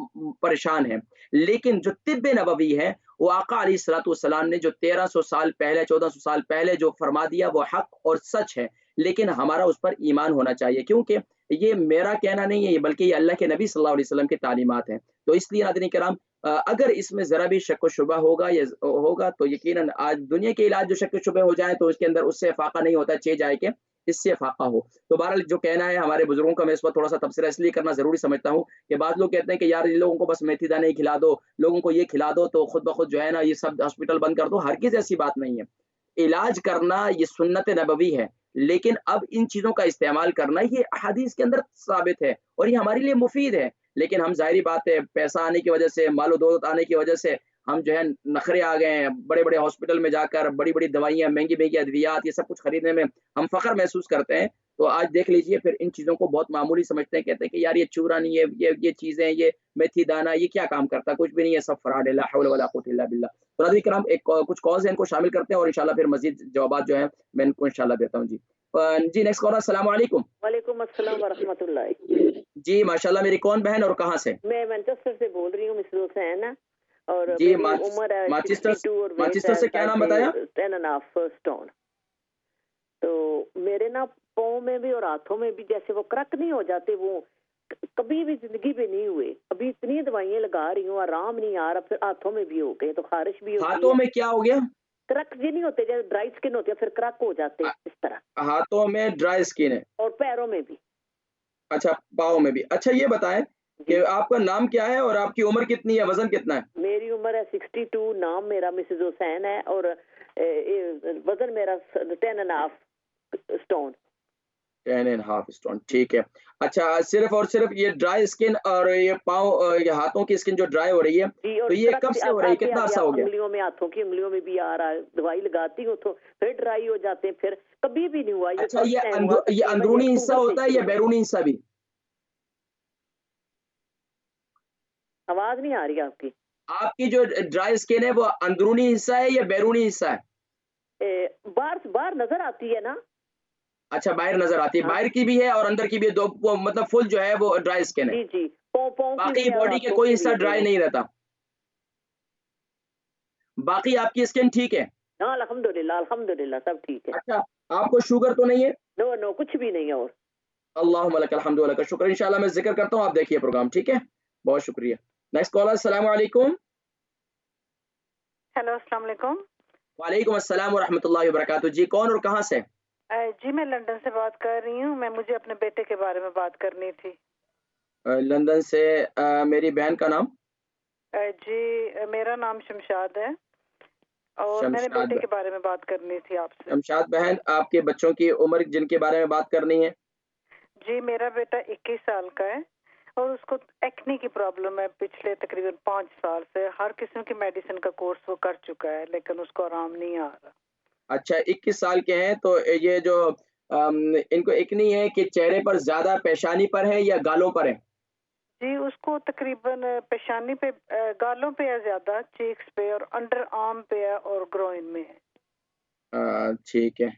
परेशान हैं। लेकिन जो तिब्ब नबवी है, वो आका अलैहिस्सलातु वस्सलाम ने जो 1300 साल पहले, 1400 साल पहले जो फरमा दिया वो हक़ और सच है। लेकिन हमारा उस पर ईमान होना चाहिए, क्योंकि ये मेरा कहना नहीं है, बल्कि ये अल्लाह के नबी सल्लल्लाहु अलैहि वसल्लम की तालीमात हैं। तो इसलिए नाज़रीन किराम, अगर इसमें ज़रा भी शक व शुबा होगा या होगा तो यकीनन आज दुनिया के इलाज जो शक व शुबे हो जाएँ तो उसके अंदर उससे फ़ाक़ा नहीं होता, चे जाए कि इससे फ़ाक़ा हो। तो बहरहाल जो कहना है हमारे बुज़ुर्गों का, मैं इस पर थोड़ा-सा तबसरा इसलिए करना ज़रूरी समझता हूँ कि बाद लोग कहते हैं कि यार इन लोगों को बस मेथी दाने ही खिला दो, लोगों को ये खिला दो तो खुद ब खुद जो है ना ये सब हॉस्पिटल बंद कर दो। हरगिज़ ऐसी बात नहीं है। इलाज करना ये सुन्नत नबवी है, लेकिन अब इन चीज़ों का इस्तेमाल करना ये अहादीस के अंदर साबित है और ये हमारे लिए मुफ़ीद है। लेकिन हम ज़ाहिर-सी बात है पैसा आने की वजह से, माल-ओ-दौलत आने की वजह से हम जो है नखरे आ गए हैं। बड़े-बड़े हॉस्पिटल में जाकर बड़ी-बड़ी दवाइयाँ, महँगी-महँगी अद्वियात ये सब कुछ खरीदने में हम फ़ख्र महसूस करते हैं। तो आज देख लीजिए फिर इन चीज़ों को बहुत मामूली समझते हैं, कहते हैं कि यार ये चूरन, ये चीज़ें, ये मेथी दाना ये क्या काम करता है? कुछ भी नहीं है, सब फ्रॉड है। ला हौल वला कुव्वता इल्ला बिल्लाह। तो नाज़रीन किराम, कुछ कॉल्स हैं, इनको शामिल करते हैं और इंशाअल्लाह फिर मज़ीद जवाबात जो हैं मैं इनको इंशाअल्लाह देता हूँ। जी। जी नेक्स्ट कॉलर, अस्सलाम वालेकुम। वालेकुम अस्सलाम वरहमतुल्लाह। जी माशाल्लाह, मेरी कौन बहन और कहाँ से? मैं मैनचेस्टर से बोल रही हूँ, मिस हुसैन, और जी मेरी उम्र है मानचेस्टर 62 और वेट मानचेस्टर है से क्या नाम बताया? 10.5 स्टोन। तो मेरे ना पाँव में भी और हाथों में भी जैसे वो क्रक नहीं हो जाते, वो कभी भी जिंदगी में नहीं हुए। अभी इतनी दवाइयाँ लगा रही हूँ, आराम नहीं आ रहा, फिर हाथों में भी हो गए, तो खारिश भी होती हाथों है। में क्या हो गया? क्रक ये नहीं होते, जैसे ड्राई स्किन होती है फिर क्रक हो जाते हैं इस तरह, हाथों में ड्राई स्किन है। और पैरों में भी। अच्छा, पाँव में भी। अच्छा ये बताएँ कि आपका नाम क्या है और आपकी उम्र कितनी है, वज़न कितना है? मेरी उम्र है 62, नाम मेरा मिसेस हुसैन है, और वजन मेरा 10.5 स्टोन। 10.5 स्टोन, ठीक है। अच्छा, सिर्फ़ और सिर्फ़ ये ड्राई स्किन और ये पाँव ये हाथों की स्किन जो ड्राई हो रही है, जी, और तो ये क्रक कब से हो रही है? आगे कितना आगे अरसा हो गया? उंगलियों में, हाथों की उंगलियों में भी आ रहा है। दवाई लगाती हूँ तो फिर ड्राई हो जाते हैं, फिर कभी भी नहीं हुआ। ये अच्छा, फर्स्ट टाइम हुआ ये तकरीबन, अंदरूनी ये हिस्सा अक्टूबर से होता है या शुरू हुआ। बैरूनी हिस्सा भी? आवाज नहीं आ रही आपकी। आपकी जो ड्राई स्किन है वो अंदरूनी हिस्सा है या बैरूनी हिस्सा है? बाहर बाहर नजर आती है ना। अच्छा, बाहर नज़र आती है। हाँ बाहर की भी है और अंदर की भी है, 2 वो मतलब फुल जो है वो ड्राई स्किन है। जी जी, पाँव पाँव की भी बाकी है और बॉडी के हाथों कोई की भी हिस्सा है, ड्राई दोनों। नहीं रहता। बाकी आपकी स्किन ठीक है। हाँ अल्हम्दुलिल्लाह अल्हम्दुलिल्लाह, सब ठीक है। अच्छा, आपको शुगर तो नहीं है? नो नो, कुछ भी नहीं है। और अल्लाहुम्मा लकल हम्दु व लकल शुक्र। इंशाअल्लाह मैं ज़िक्र करता हूँ, आप देखिए प्रोग्राम, ठीक है? बहुत शुक्रिया। नेक्स्ट कॉलर, अस्सलाम वालेकुम। हेलो, अस्सलाम वालेकुम। वालेकुम अस्सलाम व रहमतुल्लाहि व बरकातहू। जी, कौन और कहाँ से? जी मैं लंदन से बात कर रही हूँ। मुझे अपने बेटे के बारे में बात करनी थी। लंदन से मेरी बहन का नाम? जी मेरा नाम शमशाद है। और मेरे शमशाद बेटे के बारे में बात करनी थी आपसे। शमशाद बहन, आपके बच्चों की उम्र जिनके बारे में बात करनी है? जी, मेरा बेटा 21 साल का है और उसको एक्ने की प्रॉब्लम है पिछले तकरीबन 5 साल से। हर किस्म की मेडिसिन का कोर्स वो कर चुका है लेकिन उसको आराम नहीं आ रहा। अच्छा, 21 साल के हैं, तो ये जो इनको एक्ने है कि चेहरे पर ज़्यादा पेशानी पर है या गालों पर है? जी, उसको तकरीबन पेशानी पे, गालों पे है ज्यादा, चीक्स पे और अंडर आर्म पे है और ग्रोइन में है। ठीक है।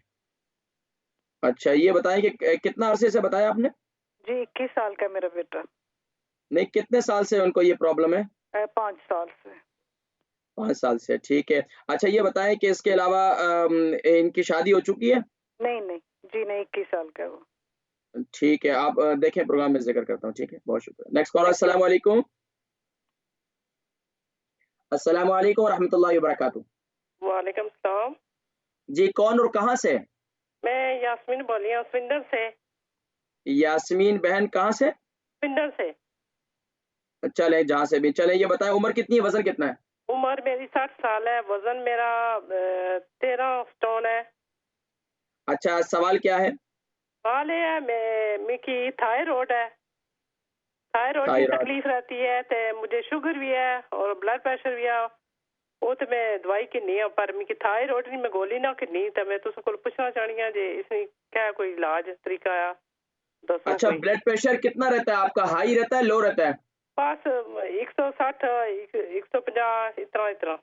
अच्छा, ये बताएँ कि कितना अरसे से बताया आपने? जी, 21 साल का है मेरा बेटा। नहीं, कितने साल से उनको ये प्रॉब्लम है? 5 साल से। 5 साल से, ठीक है। अच्छा, ये बताएँ कि इसके अलावा इनकी शादी हो चुकी है? नहीं नहीं, जी नहीं, 21 साल का है वो। ठीक है, आप देखें, प्रोग्राम में ज़िक्र करता हूँ, ठीक है? बहुत शुक्रिया। Next collar, thank you. अस्सलाम वालेकुम। अस्सलाम वालेकुम व रहमतुल्लाहि व बरकातुहू। वालेकुम सलाम। जी, कौन और कहाँ से? मैं यास्मीन बोल रही हूँ स्विंडर से। यास्मीन बहन कहाँ से? स्विंडर से। चलें, जहाँ से भी चलें, ये बताएँ उम्र कितनी है, वज़न कितना है? उम्र मेरी 60 साल है, वजन मेरा 13 स्टोन है। अच्छा, सवाल क्या है? सवाल ये है, मेरी थायराइड है। थायराइड की थायराइड। तकलीफ रहती है ते मुझे शुगर भी है और ब्लड प्रेशर भी है। वो तो मैं दवाई की नहीं है, पर मेरी थायराइड नहीं, मैं गोली ना किन्नी, तो मैं तुझसे को पूछना चाहनी है जे इसमें क्या कोई इलाज तरीका है, दसो अच्छा, कोई। ब्लड प्रेशर कितना रहता है आपका? हाई रहता है, लो रहता है? बस 160 150 इतना इतना।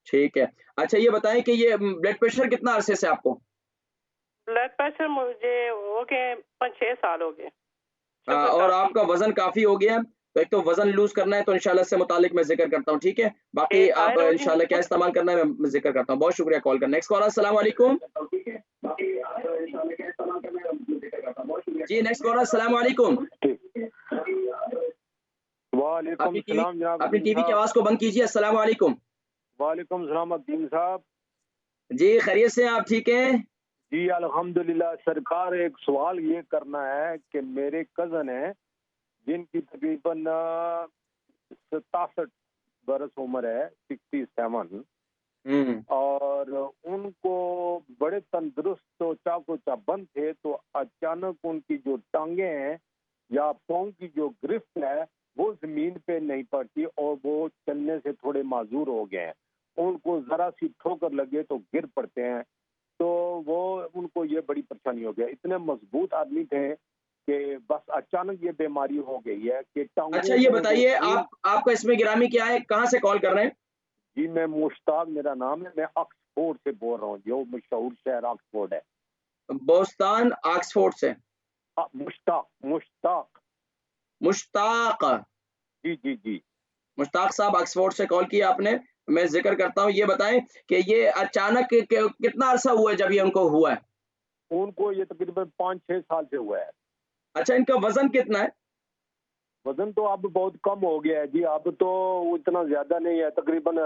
ठीक है। अच्छा, ये बताएँ कि ये ब्लड प्रेशर कितना अरसे से आपको? ब्लड प्रेशर मुझे हो गए 5-6 साल हो गए। शुगर और काफी। आपका वज़न काफ़ी हो गया है, तो एक तो वज़न लूज़ करना है, तो इंशाल्लाह इससे मुतालिक मैं ज़िक्र करता हूँ, ठीक है? बाकी आप थायराइड इंशाल्लाह क्या इस्तेमाल करना है, मैं ज़िक्र करता हूँ। बहुत शुक्रिया कॉल करने। नेक्स्ट कॉलर, अस्सलाम वालेकुम। जी, नेक्स्ट कॉलर, अस्सलाम वालेकुम। वालेकुम अपनी टीवी सलाम जनाब अपनी अदीम टीवी की साहब। आवाज़ को बंद कीजिए। अस्सलाम वालेकुम। वालेकुम सलाम अदीम साहब। जी, खैरियत से हैं आप, ठीक हैं? जी अल्हम्दुलिल्लाह। सरकार, एक सवाल ये करना है कि मेरे कज़न हैं जिनकी तकरीबन 67 बरस उम्र है, 67, और उनको बड़े तंदुरुस्त तो चाको चबंद थे, तो अचानक उनकी जो टांगे हैं या पाँव की जो गिरफ्त है वो जमीन पे नहीं पड़ती और वो चलने से थोड़े माजूर हो गए हैं। उनको जरा सी ठोकर लगे तो गिर पड़ते हैं, तो वो उनको ये बड़ी परेशानी हो गया। इतने मजबूत आदमी थे कि बस अचानक ये बीमारी हो गई है कि टांगों अच्छा, ये में वो बताइए, खून। आपका इसमें गिरामी क्या है? कहाँ से कॉल कर रहे हैं? जी मैं मुश्ताक मेरा नाम है, मैं ऑक्सफोर्ड से बोल रहा हूँ, जो मशहूर शहर ऑक्सफोर्ड है। बोस्तान, ऑक्सफोर्ड से। मुश्ताक मुश्ताक। मुश्ताक। जी जी जी। मुश्ताक साहब, ऑक्सफोर्ड से कॉल किया आपने, मैं ज़िक्र करता हूँ। ये बताएँ कि ये अचानक कितना अरसा हुआ है जब ये उनको हुआ है? उनको ये तकरीबन 5-6 साल से हुआ है। अच्छा, इनका वज़न कितना है? वजन तो अब बहुत कम हो गया है जी, अब तो इतना ज्यादा नहीं है, तकरीबन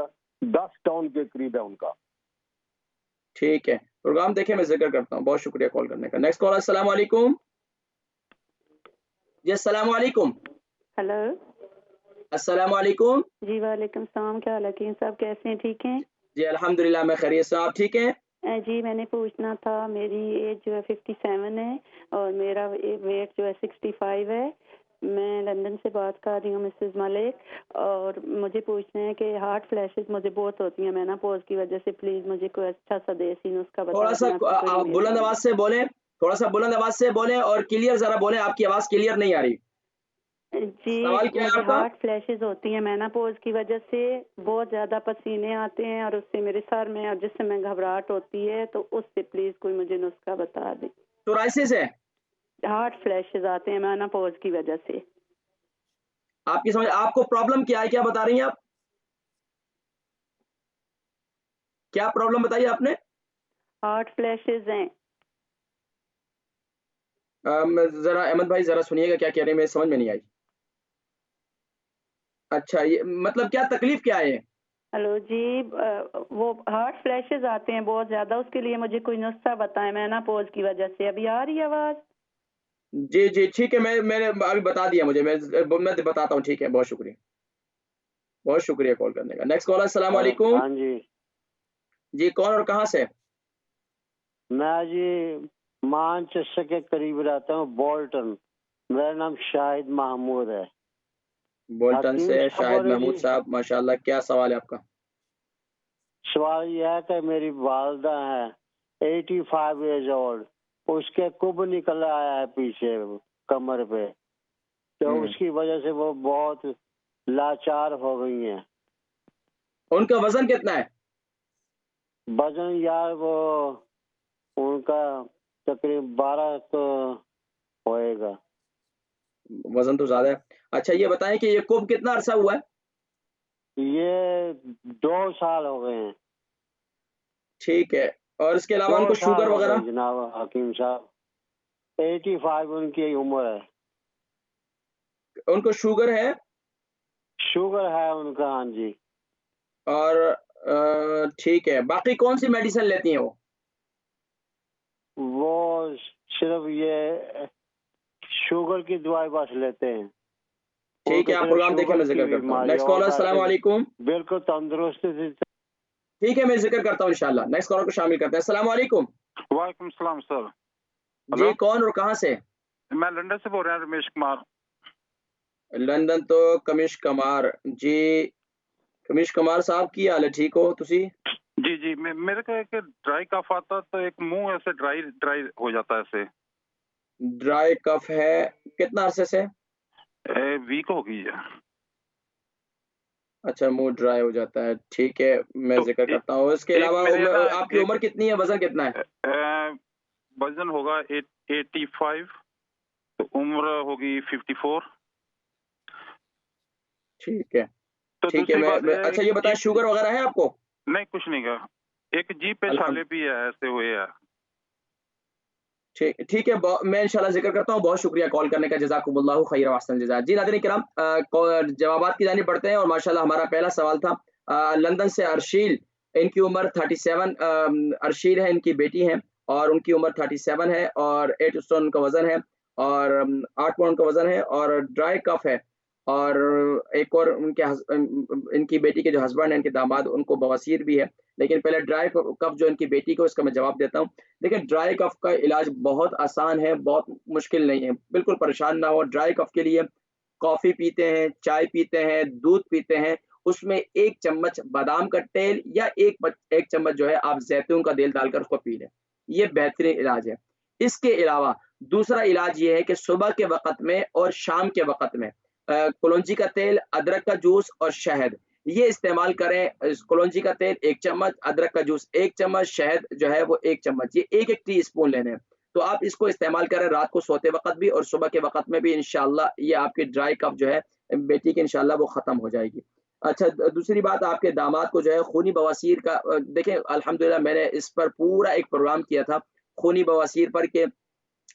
10 टन के करीब है उनका। ठीक है, प्रोग्राम देखें, मैं ज़िक्र करता हूँ। बहुत शुक्रिया कॉल करने का। नेक्स्ट कॉलर, अस्सलाम वालेकुम। जी, अस्सलाम वालेकुम। हेलो अस्सलाम वालेकुम। जी, वालेकुम सलाम। क्या हाल है किन साहब, कैसे हैं, ठीक हैं? जी, अल्हम्दुलिल्लाह मैं खैरियत से। आप ठीक हैं? जी, मैंने पूछना था, मेरी एज जो है 57 है और मेरा वेट जो है 65 है। मैं लंदन से बात कर रही हूँ, मिसेस मलिक, और मुझे पूछना है कि हार्ट फ्लैशेस मुझे बहुत होती हैं मेनोपॉज की वजह से। प्लीज़ मुझे कोई अच्छा सा देसी नुस्खा बता थोड़ा सा दें, आपकी बड़ी आप बुलंद मेहरबानी। आवाज़ से बोलें, थोड़ा सा बुलंद आवाज़ से बोलें और क्लियर ज़रा बोलें, आपकी आवाज़ क्लियर नहीं आ रही। जी, सवाल क्या है मुझे आपका? हार्ट फ्लैशेस होती हैं मेनोपॉज की वजह से, बहुत ज़्यादा पसीने आते हैं और उससे मेरे सर में और जिससे मैं घबराहट होती है, तो उससे प्लीज़ कोई मुझे नुस्खा बता दें। सोराइसिस है? हार्ट फ्लैशेस आते हैं मेनोपॉज की वजह से। आपकी समझ, आपको प्रॉब्लम क्या है? क्या बता रही हैं आप? क्या प्रॉब्लम बताई आपने? हार्ट फ्लैशेस हैं। ज़रा अहमद भाई ज़रा सुनिएगा क्या कह रहे हैं, मेरी समझ में नहीं आई। अच्छा, ये मतलब क्या तकलीफ क्या है? हेलो जी, वो हार्ट फ्लैशेस आते हैं बहुत ज़्यादा, उसके लिए मुझे कोई नुस्खा बताएं मेनोपॉज की वजह से। अभी आ रही है आवाज़? जी, जी, ठीक है, मैंने अभी बता दिया मुझे, मैं बताता हूँ, ठीक है, बहुत शुक्रिया कॉल करने का। नेक्स्ट कॉलर, अस्सलाम वालेकुम। हाँ जी। जी कौन और कहाँ से? मैं जी मानचेस्टर के करीब रहता हूँ, बोल्टन। मेरा नाम शाहिद महमूद है। बोल्टन हकीम से साहब शाहिद बोले महमूद जी, साहब, माशाल्लाह, क्या सवाल है आपका? सवाल यह है कि मेरी वालदा है 85 एज ओल्ड, उसके कुब निकल आया है पीछे कमर पे, तो उसकी वजह से वो बहुत लाचार हो गई हैं। उनका वजन कितना है? वजन यार वो उनका तकरीबन 12 तो होएगा। वजन तो ज्यादा है। अच्छा ये बताएं कि ये कुब कितना अरसा हुआ है? ये 2 साल हो गए हैं। ठीक है, और इसके अलावा 2 उनको साल शुगर हो गए वगैरह? जनाब हकीम साहब। 85 उनकी उम्र है। उनको शुगर है? शुगर है उनका, हाँ जी। और ठीक है, बाकी कौन सी मेडिसिन लेती हैं वो? वो सिर्फ ये शुगर की दवाई बस लेते हैं। ठीक है, आप प्रोग्राम देखें, मैं जिक्र करता हूँ। नेक्स्ट कॉलर, अस्सलाम वालेकुम। बिल्कुल तंदुरुस्त थी। ठीक है, मैं जिक्र करता हूँ इंशाल्लाह। नेक्स्ट कॉलर को शामिल करते हैं। अस्सलाम वालेकुम। वालेकुम सलाम सर। जी कौन और कहाँ से? मैं लंदन से बोल रहा हूँ, रमेश कुमार। लंदन तो कमिश कुमार जी। कमिश कुमार साहब की हाल है, ठीक हो तुसी? जी जी, मेरे को एक ड्राई कफ आता तो एक मुंह ऐसे ड्राई ड्राई हो जाता है ऐसे। ड्राई कफ है, कितना अरसे से? वीक हो गई है। अच्छा, मुंह ड्राई हो जाता है, ठीक है, मैं तो जिक्र करता हूँ। इसके अलावा आपकी उम्र कितनी है, वजन कितना है? वजन होगा 85, तो उम्र होगी 54। ठीक है, तो ठीक है, मैं अच्छा ये बताएं, शुगर वगैरह है आपको? नहीं, कुछ नहीं का। एक जीप पे छाले भी है, ऐसे हुए है। ठीक ठीक है, मैं इंशाल्लाह जिक्र करता हूँ। बहुत शुक्रिया कॉल करने का, जज़ाकुमुल्लाहु खैर व अहसन जज़ा। जी नाज़रीन किराम, जवाबात की जानिब बढ़ते हैं और माशाल्लाह हमारा पहला सवाल था लंदन से अर्शील। इनकी उम्र 37, अर्शील है, इनकी बेटी हैं और उनकी उम्र 37 है और 8 स्टोन उनका वज़न है और 8 पाउंड का वज़न है और ड्राई कफ है। और एक और उनके इनकी बेटी के जो हस्बैंड हैं, इनके दामाद, उनको बवासीर भी है। लेकिन पहले ड्राई कफ जो इनकी बेटी को, इसका मैं जवाब देता हूँ। देखिए ड्राई कफ का इलाज बहुत आसान है, बहुत मुश्किल नहीं है, बिल्कुल परेशान ना हो। ड्राई कफ के लिए कॉफ़ी पीते हैं, चाय पीते हैं, दूध पीते हैं, उसमें 1 चम्मच बादाम का तेल या 1 चम्मच जो है आप ज़ैतून का तेल डालकर उसको पी लें, ये बेहतरीन इलाज है। इसके अलावा दूसरा इलाज ये है कि सुबह के वक़्त में और शाम के वक़्त में कलौंजी का तेल, अदरक का जूस और शहद, ये इस्तेमाल करें। कलौंजी का तेल 1 चम्मच, अदरक का जूस 1 चम्मच, शहद जो है वो 1 चम्मच, ये 1-1 टी स्पून लेने हैं। तो आप इसको इस्तेमाल करें रात को सोते वक़्त भी और सुबह के वक़्त में भी, इंशाअल्लाह ये आपकी ड्राई कफ जो है बेटी की, इंशाअल्लाह वो ख़त्म हो जाएगी। अच्छा, दूसरी बात, आपके दामाद को जो है खूनी बवासीर का देखें, अल्हम्दुलिल्लाह मैंने इस पर पूरा एक प्रोग्राम किया था खूनी बवासीर पर, के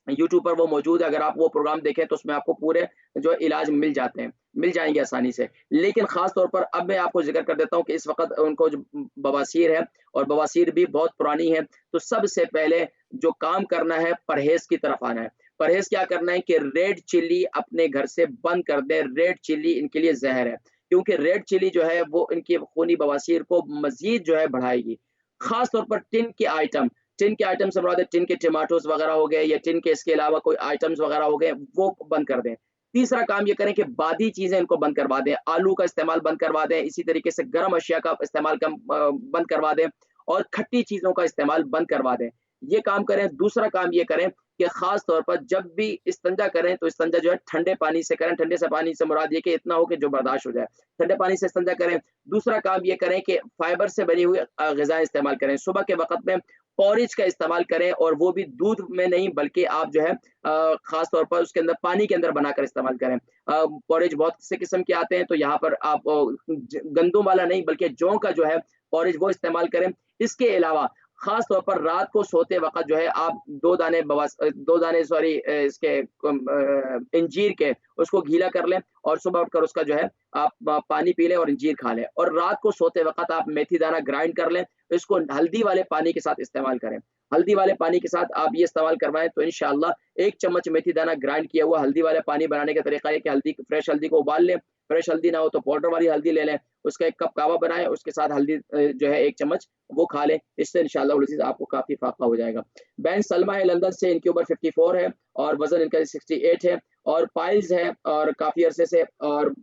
यूट्यूब पर वो मौजूद है। अगर आप वो प्रोग्राम देखें तो उसमें आपको पूरे जो इलाज मिल जाते हैं, मिल जाएँगे आसानी से। लेकिन ख़ास तौर पर अब मैं आपको ज़िक्र कर देता हूँ कि इस वक़्त उनको जो बवासीर है और बवासीर भी बहुत पुरानी है, तो सबसे पहले जो काम करना है, परहेज़ की तरफ आना है। परहेज़ क्या करना है कि रेड चिल्ली अपने घर से बंद कर दें। रेड चिल्ली इनके लिए ज़हर है, क्योंकि रेड चिल्ली जो है वो इनकी खूनी बवासीर को मज़ीद जो है बढ़ाएगी। ख़ास तौर पर टिन के आइटम से मुराद है टिन के टमाटोज़ वगैरह हो गए या टिन के इसके अलावा कोई आइटम्स वगैरह हो गए, वो बंद कर दें। तीसरा काम ये करें कि बादी चीज़ें इनको बंद करवा दें, आलू का इस्तेमाल बंद करवा दें, इसी तरीके से गर्म अशिया का इस्तेमाल बंद करवा दें और खट्टी चीज़ों का इस्तेमाल बंद करवा दें। ये काम करें। दूसरा काम ये करें कि ख़ास तौर पर जब भी इस्तिंजा करें तो इस्तिंजा जो है ठंडे पानी से करें। ठंडे से पानी से मुराद ये कि इतना हो कि जो बर्दाश्त हो जाए, ठंडे पानी से इस्तिंजा करें। दूसरा काम ये करें कि फाइबर से बनी हुई ग़िज़ाएँ इस्तेमाल करें। सुबह के वक़्त में पॉरेज का इस्तेमाल करें और वो भी दूध में नहीं बल्कि आप जो है ख़ास तौर पर उसके अंदर पानी के अंदर बनाकर इस्तेमाल करें। पॉरेज बहुत से किस्म के आते हैं, तो यहाँ पर आप गंदुम वाला नहीं बल्कि जौ का जो है पॉरेज वो इस्तेमाल करें। इसके अलावा ख़ास तौर पर रात को सोते वक़्त जो है आप 2 दाने सॉरी इसके अंजीर के उसको गीला कर लें और सुबह उठकर उसका जो है आप पानी पी लें और अंजीर खा लें और रात को सोते वक़्त आप मेथी दाना ग्राइंड कर लें, इसको हल्दी वाले पानी के साथ इस्तेमाल करें। हल्दी वाले पानी के साथ आप ये इस्तेमाल करवाएँ तो इंशाअल्लाह 1 चम्मच मेथी दाना ग्राइंड किया हुआ हल्दी वाले पानी बनाने का तरीका है कि फ्रेश हल्दी को उबाल लें, फ्रेश हल्दी ना हो तो पाउडर वाली हल्दी ले लें उसका एक कप कहवा बनाएं, उसके साथ हल्दी जो है 1 चम्मच वो खा लें। इससे इंशाअल्लाह अज़ीज़ आपको काफ़ी फ़ायदा हो जाएगा। बहन सलमा है लंदन से, इनकी उम्र 54 है और वज़न इनका 68 है और पाइल्स है और काफ़ी अरसे से, और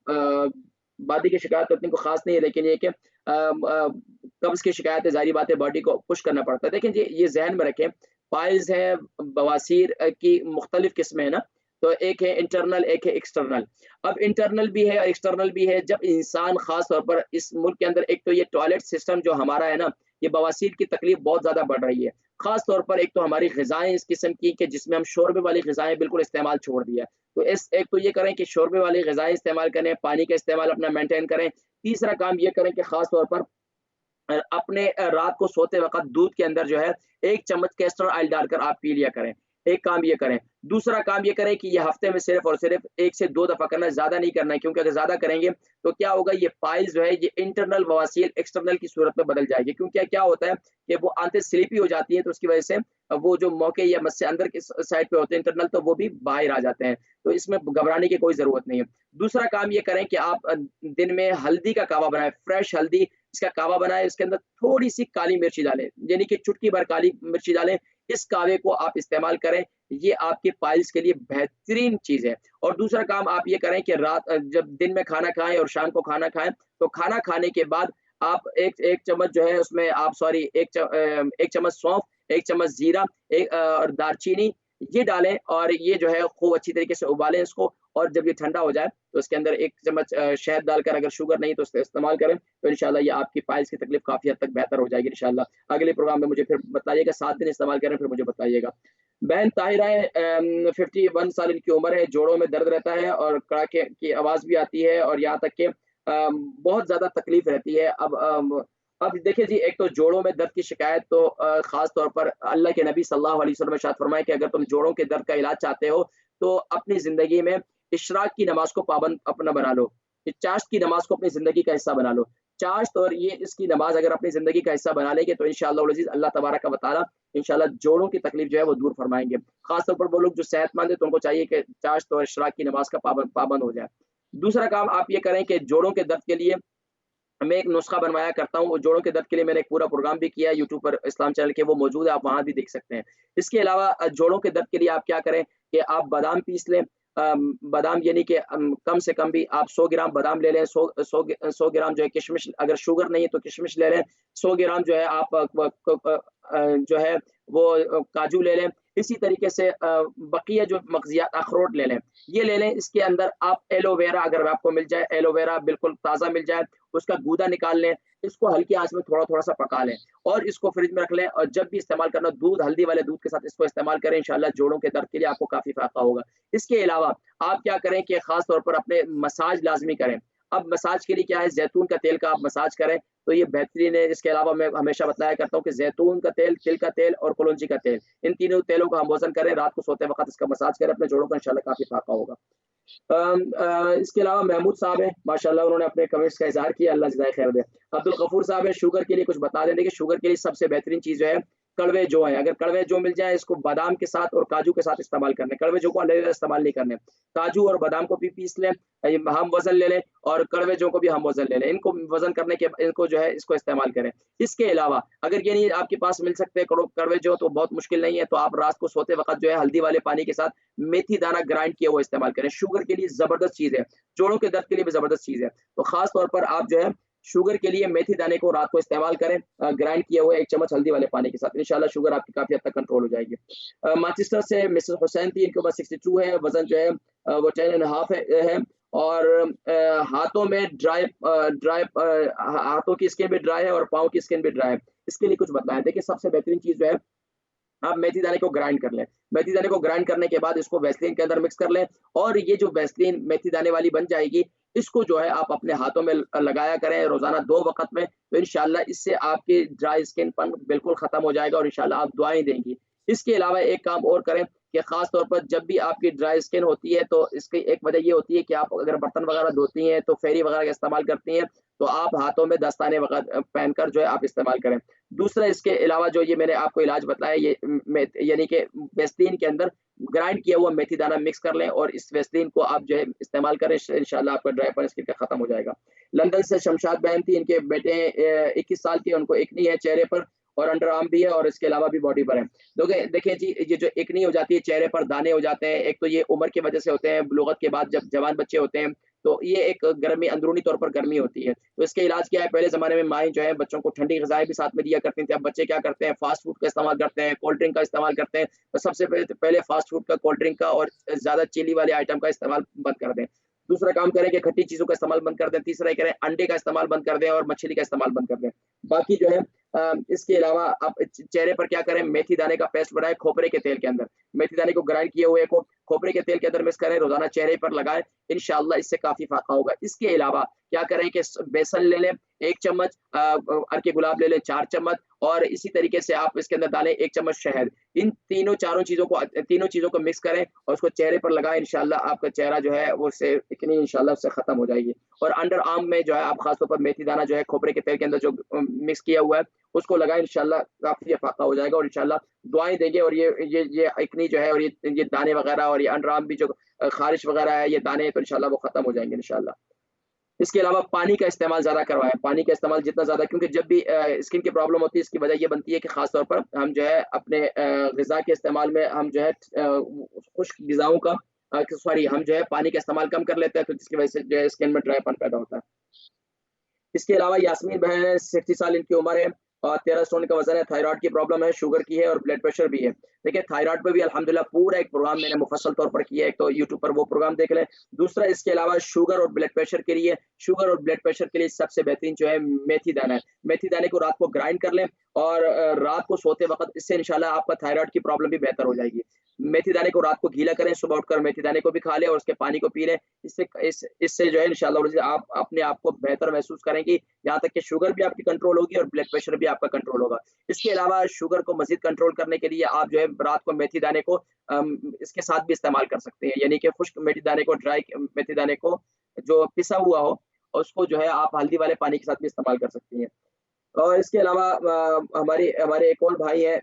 बादी की शिकायत तो इतनी कोई ख़ास नहीं है, लेकिन ये कि कब्ज़ की शिकायत है, ज़ाहिर बात है बॉडी को पुश करना पड़ता है। देखिए ये ज़हन में रखें, पाइल्स है, बवासीर की मुख्तलिफ़ किस्में हैं ना, तो एक है इंटरनल, एक है एक्सटर्नल। अब इंटरनल भी है और एक्सटर्नल भी है। जब इंसान ख़ास तौर पर इस मुल्क के अंदर, एक तो ये टॉयलेट सिस्टम जो हमारा है ना, ये बवासीर की तकलीफ़ बहुत ज़्यादा बढ़ रही है। ख़ास तौर पर एक तो हमारी ग़िज़ाएँ इस किस्म की कि जिसमें हम शोरबे वाली ग़िज़ाएँ बिल्कुल इस्तेमाल छोड़ दिया है। तो इस एक तो ये करें कि शोरबे वाली ग़िज़ाएँ इस्तेमाल करें, पानी का इस्तेमाल अपना मेंटेन करें। तीसरा काम ये करें कि ख़ास तौर पर अपने रात को सोते वक़्त दूध के अंदर जो है 1 चम्मच कैस्टर ऑयल डालकर आप पी लिया करें। एक काम ये करें। दूसरा काम ये करें कि ये हफ़्ते में सिर्फ़ और सिर्फ़ 1 से 2 दफ़ा करना है, ज़्यादा नहीं करना है, क्योंकि अगर ज़्यादा करेंगे तो क्या होगा, ये पाइल्स जो है ये इंटरनल बवासीर एक्सटर्नल की सूरत में बदल जाएगी। क्योंकि क्या होता है कि वो आंतें स्लिपी हो जाती हैं, तो उसकी वज़ह से वो जो मौके या मस्से अंदर की साइड पे होते हैं इंटरनल, तो वो भी बाहर आ जाते हैं। तो इसमें घबराने की कोई ज़रूरत नहीं है। दूसरा काम ये करें कि आप दिन में हल्दी का कहवा बनाएँ, फ्रेश हल्दी इसका कहवा बनाएँ, इसके अंदर थोड़ी-सी काली मिर्ची डालें, यानी कि चुटकी भर काली मिर्ची डालें। इस कहवे को आप इस्तेमाल करें, ये आपके पाइल्स के लिए बेहतरीन चीज़ है। और दूसरा काम आप ये करें कि जब दिन में खाना खाएँ और शाम को खाना खाएँ, तो खाना खाने के बाद आप 1 चम्मच जो है उसमें आप 1 चम्मच सौंफ, 1 चम्मच जीरा, और दालचीनी ये डालें और ये जो है खूब अच्छी तरीके से उबालें इसको, और जब ये ठंडा हो जाए तो इसके अंदर 1 चम्मच शहद डालकर, अगर शुगर नहीं तो उसका इस्तेमाल करें, तो इंशाल्लाह ये आपकी पाइल्स की तकलीफ काफ़ी हद तक बेहतर हो जाएगी इंशाल्लाह। अगले प्रोग्राम में मुझे फिर बताइएगा, 7 दिन इस्तेमाल करें फिर मुझे बताइएगा। बहन ताहिरा है, 51 साल इनकी उम्र है, जोड़ों में दर्द रहता है और कड़ाके की आवाज़ भी आती है और यहाँ तक कि बहुत ज़्यादा तकलीफ रहती है। अब देखिए जी, एक तो जोड़ों में दर्द की शिकायत तो ख़ास तौर पर अल्लाह के नबी सल्लल्लाहु अलैहि वसल्लम ने इरशाद फरमाया कि अगर तुम जोड़ों के दर्द का इलाज चाहते हो, तो अपनी ज़िंदगी में इशराक की नमाज़ को पाबंद अपना बना लो। चाश्त की नमाज़ को अपनी ज़िंदगी का हिस्सा बना लो। चाश्त और ये इसकी नमाज़ अगर अपनी ज़िंदगी का हिस्सा बना लेंगे, तो इंशाअल्लाह अज़ीज़ अल्लाह तबारक व तआला इंशाअल्लाह जोड़ों की तकलीफ जो है वो दूर फरमाएँगे। ख़ास तौर पर वो लोग जो सेहतमंद है, तो उनको चाहिए कि चाश्त और इशराक की नमाज़ का पाबंद हो जाए। दूसरा काम आप ये करें कि जोड़ों के दर्द के लिए मैं एक नुस्खा बनवाया करता हूँ, वो जोड़ों के दर्द के लिए मैंने एक पूरा प्रोग्राम भी किया है यूट्यूब पर, इस्लाम चैनल के वो मौजूद है, आप वहाँ भी देख सकते हैं। इसके अलावा जोड़ों के दर्द के लिए आप क्या करें कि आप बादाम पीस लें। बादाम यानी कि कम से कम भी आप 100 ग्राम बादाम ले लें, 100 ग्राम जो है किशमिश, अगर शुगर नहीं है तो किशमिश ले लें, 100 ग्राम जो है आप जो है वो काजू ले लें। इसी तरीके से बकिया जो मग़ज़ियात अखरोट ले लें, ये ले लें। इसके अंदर आप एलोवेरा अगर आपको मिल जाए, एलोवेरा बिल्कुल ताज़ा मिल जाए, उसका गूदा निकाल लें, इसको हल्की आँच में थोड़ा-थोड़ा सा पका लें और इसको फ्रिज में रख लें, और जब भी इस्तेमाल करना दूध, हल्दी वाले दूध के साथ इसको इस्तेमाल करें, इंशाअल्लाह जोड़ों के दर्द के लिए आपको काफ़ी फ़ायदा होगा। इसके अलावा आप क्या करें कि ख़ास तौर पर अपने मसाज लाज़मी करें। अब मसाज के लिए क्या है, ज़ैतून का तेल का आप मसाज करें तो ये बेहतरीन है। इसके अलावा मैं हमेशा बताया करता हूँ कि ज़ैतून का तेल, तिल का तेल और कलौंजी का तेल, इन तीनों तेलों का हम वज़न करें, रात को सोते वक़्त इसका मसाज करें अपने जोड़ों का, इंशाअल्लाह काफ़ी फ़ायदा होगा। इसके अलावा महमूद साहब हैं, माशाअल्लाह उन्होंने अपने कमेंट्स का इज़हार किया, अल्लाह जज़ाए खैर दे। अब्दुल गफूर साहब हैं, शुगर के लिए कुछ बता दें। देखिए शुगर के लिए सबसे बेहतरीन चीज़ जो है कड़वे जौ है। अगर कड़वे जौ मिल जाए, इसको बादाम के साथ और काजू के साथ इस्तेमाल करने, कड़वे जौ को अलग-अलग इस्तेमाल नहीं करने। काजू और बादाम को भी पीस लें, हम वज़न ले लें, और कड़वे जौ को भी हम वज़न ले लें। इनको वज़न करने के इनको जो है इसको इस्तेमाल करें। इसके अलावा अगर ये नहीं आपके पास मिल सकते कड़वे जौ, तो बहुत मुश्किल नहीं है, तो आप रात को सोते वक़्त जो है हल्दी वाले पानी के साथ मेथी दाना ग्राइंड किया हुआ इस्तेमाल करें। शुगर के लिए ज़बरदस्त चीज़ है, जोड़ों के दर्द के लिए भी ज़बरदस्त चीज़ है। तो ख़ास तौर पर आप जो है शुगर के लिए मेथी दाने को रात को इस्तेमाल करें, ग्राइंड किए हुए 1 चम्मच हल्दी वाले पानी के साथ, इंशाअल्लाह शुगर आपकी काफ़ी हद तक कंट्रोल हो जाएगी। मैनचेस्टर से मिसेस हुसैन थी, इनके पास 62 है, वज़न जो है वो 10 एंड हाफ है और हाथों में हाथों की स्किन भी ड्राई है और पाँव की स्किन भी ड्राई है। इसके लिए कुछ बताएं। देखिए सबसे बेहतरीन चीज़ जो है, आप मेथी दाने को ग्राइंड कर लें। मेथी दाने को ग्राइंड करने के बाद इसको वैसलीन के अंदर मिक्स कर लें, और ये जो वैसलीन मेथी दाने वाली बन जाएगी, इसको जो है आप अपने हाथों में लगाया करें रोज़ाना 2 वक़्त में, तो इंशाअल्लाह इससे आपकी ड्राई स्किनपन बिल्कुल ख़त्म हो जाएगा और इंशाअल्लाह आप दुआएँ देंगी। इसके अलावा एक काम और करें कि ख़ास तौर पर जब भी आपकी ड्राई स्किन होती है, तो इसकी एक वजह ये होती है कि आप अगर बर्तन वगैरह धोती हैं, तो फेरी वगैरह का इस्तेमाल करती हैं, तो आप हाथों में दस्ताने वगैरह पहनकर जो है आप इस्तेमाल करें। दूसरा इसके अलावा जो ये मैंने आपको इलाज बताया, ये यानी कि वैसलीन के अंदर ग्राइंड किया हुआ मेथी दाना मिक्स कर लें और इस वैसलीन को आप जो है इस्तेमाल करें, इंशाल्लाह आपका ड्राईपन स्किन का खत्म हो जाएगा। लंदन से शमशाद बहन थी, इनके बेटे 21 साल के, उनको एक्नी है चेहरे पर और अंडर आर्म भी है और इसके अलावा भी बॉडी पर है। देखें जी, ये जो एक्नी हो जाती है, चेहरे पर दाने हो जाते हैं, एक तो ये उम्र की वजह से होते हैं, बुलूगत के बाद जब जवान बच्चे होते हैं तो ये एक गर्मी, अंदरूनी तौर पर गर्मी होती है। तो इसके इलाज क्या है, पहले ज़माने में माएँ जो है बच्चों को ठंडी ग़िज़ाएँ भी साथ में दिया करती थी। अब बच्चे क्या करते हैं, फ़ास्ट फूड का इस्तेमाल करते हैं, कोल्ड ड्रिंक का इस्तेमाल करते हैं। तो सबसे पहले फ़ास्ट फूड का, कोल्ड ड्रिंक का और ज़्यादा चीनी वाले आइटम का इस्तेमाल बंद कर दें। दूसरा काम करें कि खट्टी चीज़ों का इस्तेमाल बंद कर दें। तीसरा ये करें, अंडे का इस्तेमाल बंद कर दें और मछली का इस्तेमाल बंद कर दें। बाकी जो है इसके अलावा आप चेहरे पर क्या करें, मेथी दाने का पेस्ट बनाएं खोपरे के तेल के अंदर। मेथी दाने को ग्राइंड किए हुए को खोपरे के तेल के अंदर मिक्स करें, रोजाना चेहरे पर लगाएं, इंशाल्लाह इससे काफी फायदा होगा। इसके अलावा क्या करें कि बेसन ले लें 1 चम्मच, अर्के गुलाब ले लें 4 चम्मच और इसी तरीके से आप इसके अंदर डालें 1 चम्मच शहद। इन तीनों चीजों को मिक्स करें और उसको चेहरे पर लगाएं, इंशाल्लाह आपका चेहरा जो है वो उससे इतनी इंशाल्लाह उससे खत्म हो जाएगी। और अंडर आर्म में जो है आप खासतौर पर मेथी दाना जो है खोपरे के तेल के अंदर जो मिक्स किया हुआ है उसको लगाएं, इंशाल्लाह काफी फायदा हो जाएगा और इंशाल्लाह दुआएं देंगे। और ये एक्नी जो है और ये दाने वगैरह और ये अंडर आर्म भी जो खारिश वगैरह है, ये दाने, तो इंशाल्लाह वो खत्म हो जाएंगे इंशाल्लाह। इसके अलावा पानी का इस्तेमाल ज़्यादा करवाएं, पानी का इस्तेमाल जितना ज़्यादा, क्योंकि जब भी स्किन की प्रॉब्लम होती है इसकी वजह ये बनती है कि ख़ास तौर पर हम जो है अपने ग़िज़ा के इस्तेमाल में हम जो है खुश्क ग़िज़ाओं का हम जो है पानी का इस्तेमाल कम कर लेते हैं, तो जिसकी वजह से जो है स्किन में ड्राईपन पैदा होता है। इसके अलावा यास्मीन बहन है, 60 साल इनकी उम्र है और 13 स्टोन का वजन है, थायराइड की प्रॉब्लम है, शुगर की है और ब्लड प्रेशर भी है। देखिए थायराइड पे भी अल्हम्दुलिल्लाह पूरा एक प्रोग्राम मैंने मुफस्सल तौर पर किया है, तो यूट्यूब पर वो प्रोग्राम देख लें। दूसरा इसके अलावा शुगर और ब्लड प्रेशर के लिए सबसे बेहतरीन जो है मेथी दाना है। मेथी दाने को रात को ग्राइंड कर लें और रात को सोते वक्त, इससे इंशाल्लाह आपका थायराइड की प्रॉब्लम भी बेहतर हो जाएगी। मेथी दाने को रात को गीला करें, सुबह उठकर मेथी दाने को भी खा लें और उसके पानी को पी लें। इससे जो है इंशाल्लाह आप अपने आप को बेहतर महसूस करेंगी, यहाँ तक कि शुगर भी आपकी कंट्रोल होगी और ब्लड प्रेशर भी आपका कंट्रोल होगा। इसके अलावा शुगर को मज़ीद कंट्रोल करने के लिए आप जो है रात को मेथी दाने को इसके साथ भी इस्तेमाल कर सकते हैं, यानी कि खुश्क मेथी दाने को, ड्राई मेथी दाने को जो पिसा हुआ हो उसको जो है आप हल्दी वाले पानी के साथ भी इस्तेमाल कर सकती हैं। और इसके अलावा हमारे एक और भाई हैं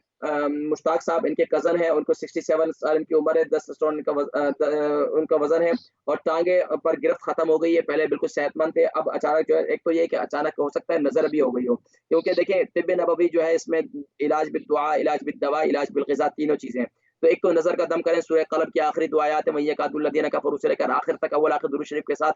मुश्ताक साहब, इनके कज़न हैं, उनको 67 साल इनकी उम्र है, 10 स्टोन उनका वज़न है और टांगे पर गिरफ्त खत्म हो गई है। पहले बिल्कुल सेहतमंद थे, अब अचानक जो है, एक तो ये कि अचानक हो सकता है नज़र भी हो गई हो, क्योंकि देखें तिब्बे नबवी जो है इसमें इलाज बिल दुआ, इलाज बिल दवा, इलाज बिल ग़िज़ा तीनों चीज़ें हैं। तो एक तो नज़र का दम करें, सूरह क़लम की आखिरी दो आयत मय्यकादुल्लज़ीना कफ़रू से लेकर आखिर तक अव्वल आखिर दुरूद शरीफ के साथ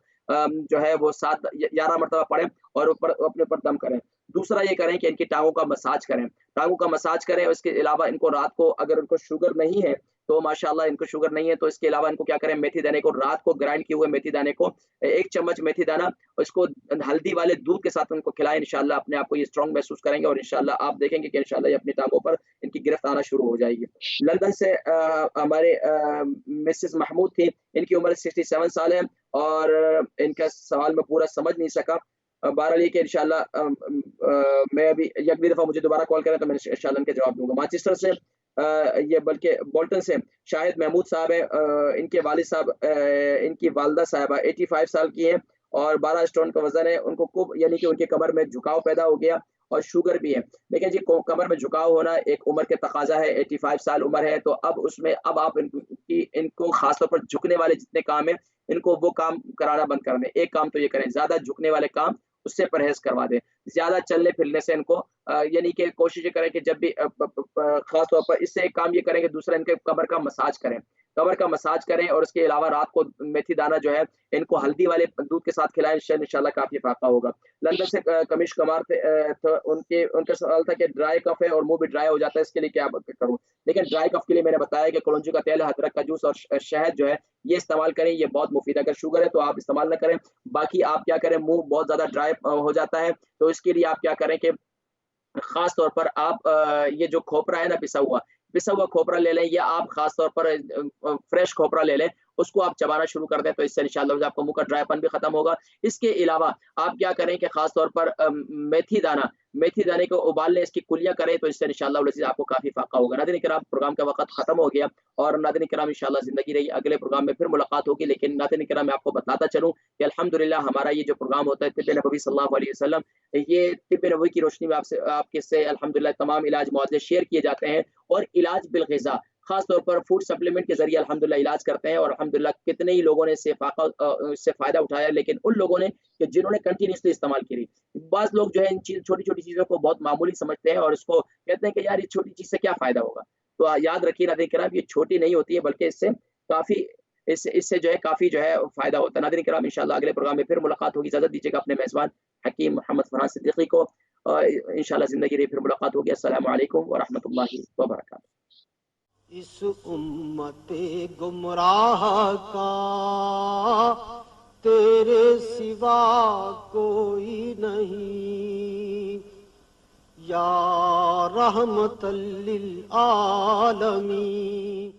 जो है वो 11 मरतबा पढ़ें और अपने ऊपर दम करें। दूसरा ये करें कि इनकी टांगों का मसाज करें। इसके अलावा इनको रात को, अगर इनको शुगर नहीं है तो माशाअल्लाह, इनको शुगर नहीं है तो इसके अलावा इनको क्या करें, मेथी दाने को रात को ग्राइंड किए हुए मेथी दाने को 1 चम्मच मेथी दाना इसको हल्दी वाले दूध के साथ उनको खिलाएं, इंशाल्लाह अपने आप को ये स्ट्रॉन्ग महसूस करेंगे और इंशाल्लाह आप देखेंगे कि इंशाल्लाह ये अपनी टांगों पर इनकी गिरफ्त आना शुरू हो जाएगी। लंदन से हमारे मिसेस महमूद थी, इनकी उम्र 67 साल है और इनका सवाल मैं पूरा समझ नहीं सका। बहरहाल ये कि इंशाल्लाह मैं अभी एक भी दफ़ा मुझे दोबारा कॉल करें तो मैं इंशाल्लाह इनके जवाब दूंगा। मैनचेस्टर से ये बल्कि बोल्टन से शाहिद महमूद साहब है, इनके वालिद साहब, इनकी वालदा साहबा 85 साल की हैं और 12 स्टोन का वजन है। उनको कुब यानी कि उनके कमर में झुकाव पैदा हो गया और शुगर भी है। देखिए जी, कमर में झुकाव होना एक उम्र के तकाजा है, 85 साल उम्र है, तो अब आप इनको खासतौर पर झुकने वाले जितने काम है इनको वो काम कराना बंद कर दें। एक काम तो ये करें, ज्यादा झुकने वाले काम उससे परहेज करवा दें। ज्यादा चलने फिरने से इनको यानी कि कोशिश ये करें कि जब भी खास तौर पर इससे एक काम ये करें कि दूसरा इनके कमर का मसाज करें और उसके अलावा रात को मेथी दाना जो है इनको हल्दी वाले दूध के साथ खिलाएं, इंशाल्लाह काफी फायदा होगा। लंदन से कमिश कुमार थे, उनका सवाल था कि ड्राई कफ है और मुंह भी ड्राई हो जाता है, इसके लिए क्या करूं। लेकिन ड्राई कफ के लिए मैंने बताया कि कलौंजी का तेल, अदरक का जूस और शहद जो है ये इस्तेमाल करें, ये बहुत मुफीद है। अगर शुगर है तो आप इस्तेमाल ना करें। बाकी आप क्या करें, मुंह बहुत ज्यादा ड्राई हो जाता है तो इसके लिए आप क्या करें कि खास तौर पर आप ये जो खोपरा है ना, पिसा हुआ खोपरा ले लें, या आप खास तौर पर फ्रेश खोपरा ले लें, उसको आप चबाना शुरू कर दें तो इससे इंशाल्लाह आपका मुंह का ड्राईपन भी खत्म होगा। इसके अलावा आप क्या करें कि खास तौर पर मेथी दाने को उबाल लें, इसकी कुलियां करें तो इससे इंशाल्लाह आपको काफी फायदा होगा। नाज़रीन किराम, प्रोग्राम का वक्त खत्म हो गया और नाज़रीन किराम इंशाल्लाह जिंदगी रही अगले प्रोग्राम में फिर मुलाकात होगी। लेकिन नाज़रीन किराम, मैं आपको बताता चलूं कि अल्हम्दुलिल्लाह हमारा ये जो प्रोग्राम होता है तिब्बे नबवी सल्लल्लाहु अलैहि वसल्लम, ये तिब्बे नबवी की रोशनी में आपके से अल्हम्दुलिल्लाह तमाम इलाज मुआवजे शेयर किए जाते हैं और इलाज बिल ग़िज़ा खास तौर पर फूड सप्लीमेंट के जरिए अल्हम्दुलिल्लाह इलाज करते हैं और अल्हम्दुलिल्लाह कितने ही लोगों ने इससे फ़ायदा उठाया, लेकिन उन लोगों ने कि जिन्होंने कंटिन्यूअसली इस्तेमाल करी। बाज़ लोग जो है इन छोटी-छोटी चीज़ों को बहुत मामूली समझते हैं और उसको कहते हैं कि यार इस छोटी चीज़ से क्या फ़ायदा होगा। तो याद रखिए नाज़रीन किराम, ये छोटी नहीं होती है, बल्कि इससे जो है काफ़ी जो है फ़ायदा होता है। नाज़रीन किराम, इंशाअल्लाह अगले प्रोग्राम में फिर मुलाकात होगी। इजाज़त दीजिएगा अपने मेज़बान हकीम मोहम्मद फरहान सिद्दीकी को। इंशाअल्लाह ज़िंदगी रही फिर मुलाकात होगी। अस्सलामु अलैकुम व रहमतुल्लाहि व बरकातहू। इस उम्मते गुमराह का तेरे सिवा कोई नहीं, या रहमतल लिल आलमीन।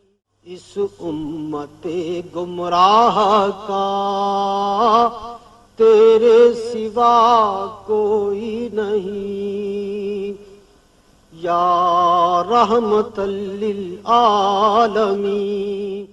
इस उम्मते गुमराह का तेरे सिवा कोई नहीं, या रहमतल लिल आलमीन।